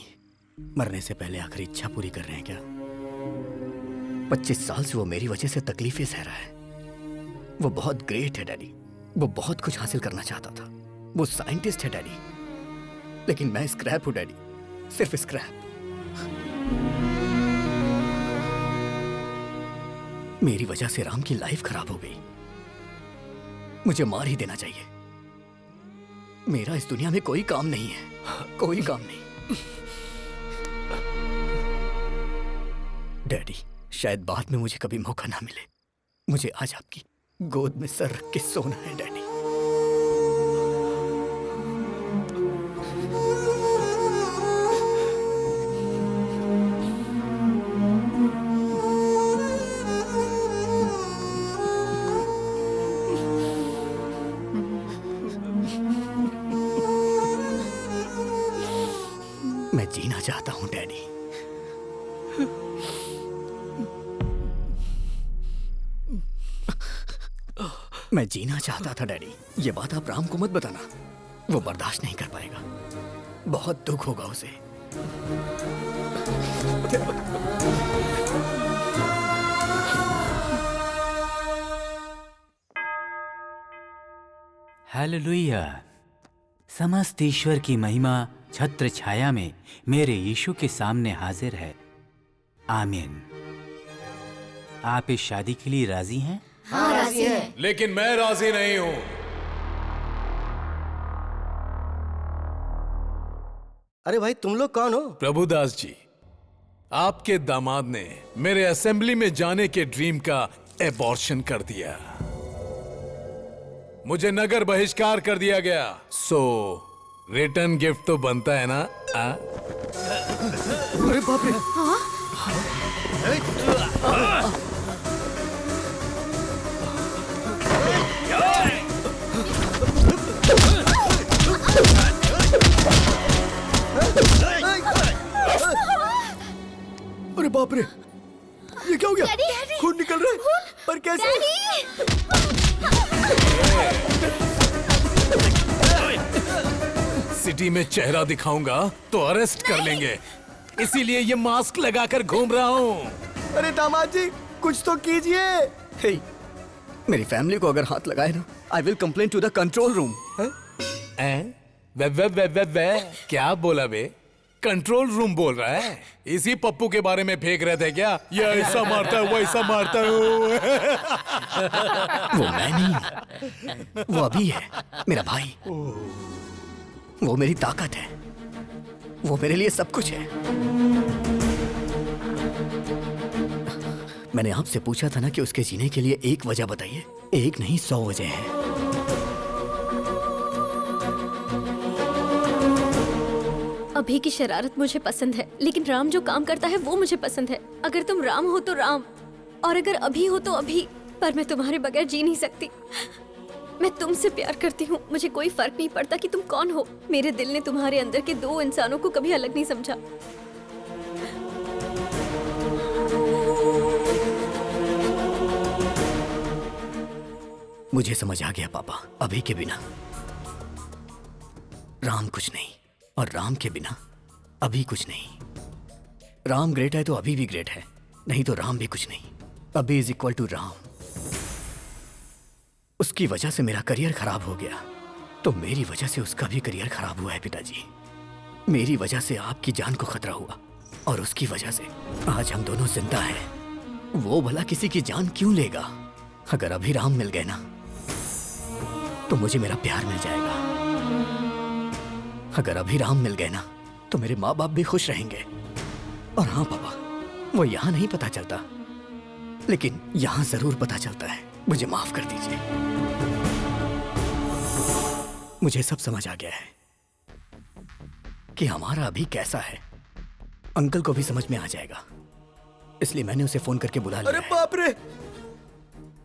मरने से पहले आखिरी इच्छा पूरी कर रहे हैं क्या? 25 साल से वो मेरी वजह से तकलीफें सह रहा है। वो बहुत ग्रेट है डैडी। वो बहुत कुछ हासिल करना चाहता था। वो साइंटिस्ट है डैडी। लेकिन मैं स्क्रैप हूं डैडी, सिर्फ स्क्रैप। मेरी वजह से राम की लाइफ खराब हो गई। मुझे मार ही देना चाहिए। मेरा इस दुनिया में कोई काम नहीं है, कोई काम नहीं। डैडी शायद बाद में मुझे कभी मौका ना मिले। मुझे आज आपकी गोद में सर रख के सोना है डैडी। मैं जीना चाहता हूं डैडी। मैं जीना चाहता था डैडी। ये बात आप राम को मत बताना, वो बर्दाश्त नहीं कर पाएगा। बहुत दुख होगा उसे। हालेलुया। समस्त ईश्वर की महिमा छत्र छाया में मेरे यीशु के सामने हाजिर है। आमीन। आप इस शादी के लिए राजी हैं? हाँ, राजी हैं। लेकिन मैं राजी नहीं हूं। अरे भाई तुम लोग कौन हो? प्रभुदास जी, आपके दामाद ने मेरे असेंबली में जाने के ड्रीम का एबॉर्शन कर दिया। मुझे नगर बहिष्कार कर दिया गया। सो रिटर्न गिफ्ट तो बनता है ना? अरे बाप रे! पर कैसे? सिटी में चेहरा दिखाऊंगा तो अरेस्ट कर लेंगे, इसीलिए ये मास्क लगाकर घूम रहा हूँ। अरे दामाद जी कुछ तो कीजिए। हे, मेरी फैमिली को अगर हाथ लगाए ना, I will complain to the control room. वे क्या बोला बे? कंट्रोल रूम बोल रहा है? इसी पप्पू के बारे में फेंक रहे थे क्या? ये ऐसा मारता है, वैसा मारता है। वो मैं नहीं हूँ, वो अभी है, मेरा भाई। वो मेरी ताकत है, वो मेरे लिए सब कुछ है। मैंने आपसे पूछा था ना कि उसके जीने के लिए एक वजह बताइए। एक नहीं 100 वजह है। अभी की शरारत मुझे पसंद है, लेकिन राम जो काम करता है वो मुझे पसंद है। अगर तुम राम हो तो राम, और अगर अभी हो तो अभी। पर मैं तुम्हारे बगैर जी नहीं सकती। मैं तुमसे प्यार करती हूँ, मुझे कोई फर्क नहीं पड़ता कि तुम कौन हो। मेरे दिल ने तुम्हारे अंदर के 2 इंसानों को कभी अलग नहीं समझा। मुझे समझ आ गया पापा, अभी के बिना राम कुछ नहीं, और राम के बिना अभी कुछ नहीं। राम ग्रेट है तो अभी भी ग्रेट है, नहीं तो राम भी कुछ नहीं। अभी इज इक्वल टू राम। उसकी वजह से मेरा करियर खराब हो गया, तो मेरी वजह से उसका भी करियर खराब हुआ है पिताजी। मेरी वजह से आपकी जान को खतरा हुआ, और उसकी वजह से आज हम दोनों जिंदा हैं। वो भला किसी की जान क्यों लेगा? अगर अभी राम मिल गए ना, तो मुझे मेरा प्यार मिल जाएगा। अगर अभी राम मिल गए ना, तो मेरे माँ बाप भी खुश रहेंगे। और हाँ पापा, वो यहाँ नहीं पता चलता, लेकिन यहाँ जरूर पता चलता है। मुझे माफ कर दीजिए। मुझे सब समझ आ गया है कि हमारा अभी कैसा है। अंकल को भी समझ में आ जाएगा, इसलिए मैंने उसे फोन करके बुला लिया। अरे बाप रे,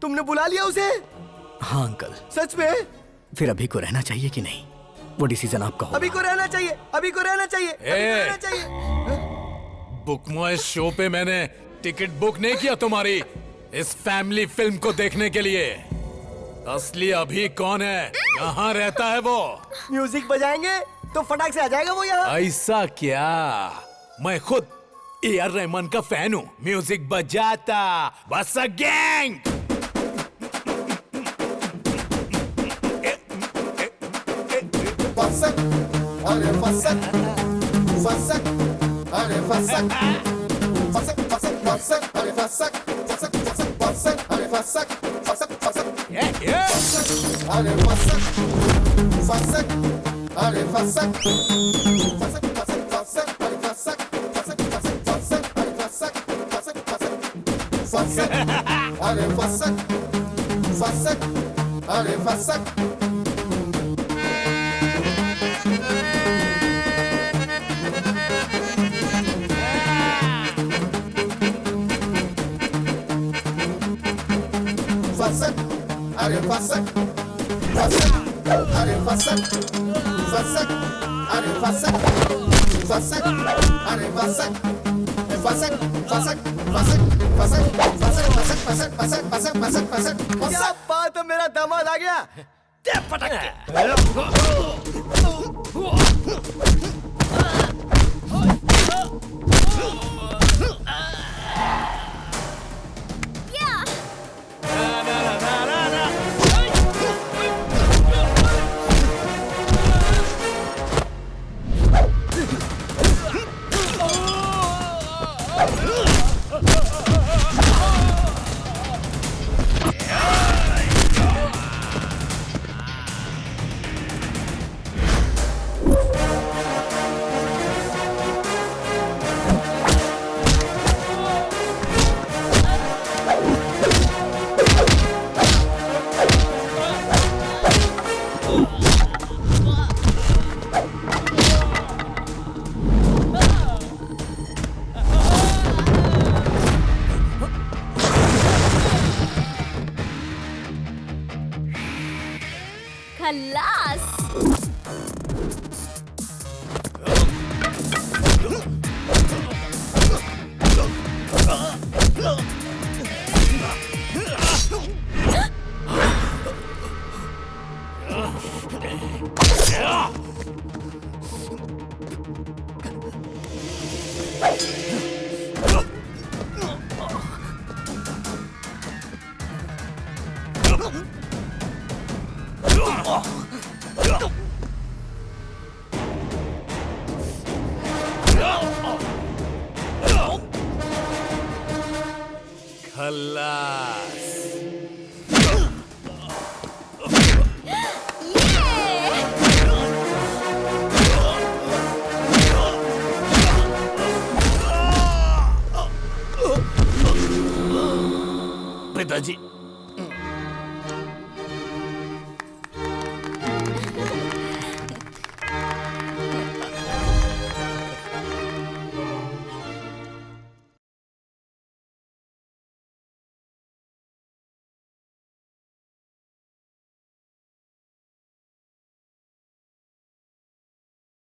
तुमने बुला लिया उसे? हाँ अंकल। सच में? फिर अभी को रहना चाहिए कि नहीं, वो डिसीजन आपका होगा। अभी को रहना चाहिए, अभी को रहना चाहिए, अभी को रहना चाहिए। बुक माय शो पे मैंने टिकट बुक नहीं किया तुम्हारी इस फैमिली फिल्म को देखने के लिए। असली अभी कौन है? कहाँ रहता है वो? म्यूजिक बजाएंगे तो फटाक से आ जाएगा वो यहाँ। ऐसा क्या? मैं खुद AR रहमान का फैन हूँ। म्यूजिक बजाता बस अ गैंग। फसक, अरे फसक, फसक, अरे फसक, फसक, फसक, फसक, अरे फसक, फसक, फसक, फसक, अरे फसक, फसक, फसक, फसक, अरे फसक, फसक, अरे फसक, फसक, फसक, फसक, अरे फसक, फसक, फसक, फसक, अरे फसक, फसक, फसक, फसक, अरे फसक, फसक, अरे Phasak. Fassak, are fassak, fassak, are fassak, fassak, are fassak, fassak, are fassak, fassak, fassak, fassak, fassak, fassak, fassak, fassak, fassak, fassak, fassak, fassak, क्या बात है, मेरा दामाद आ गया। खल्लास। खल्लास। पिताजी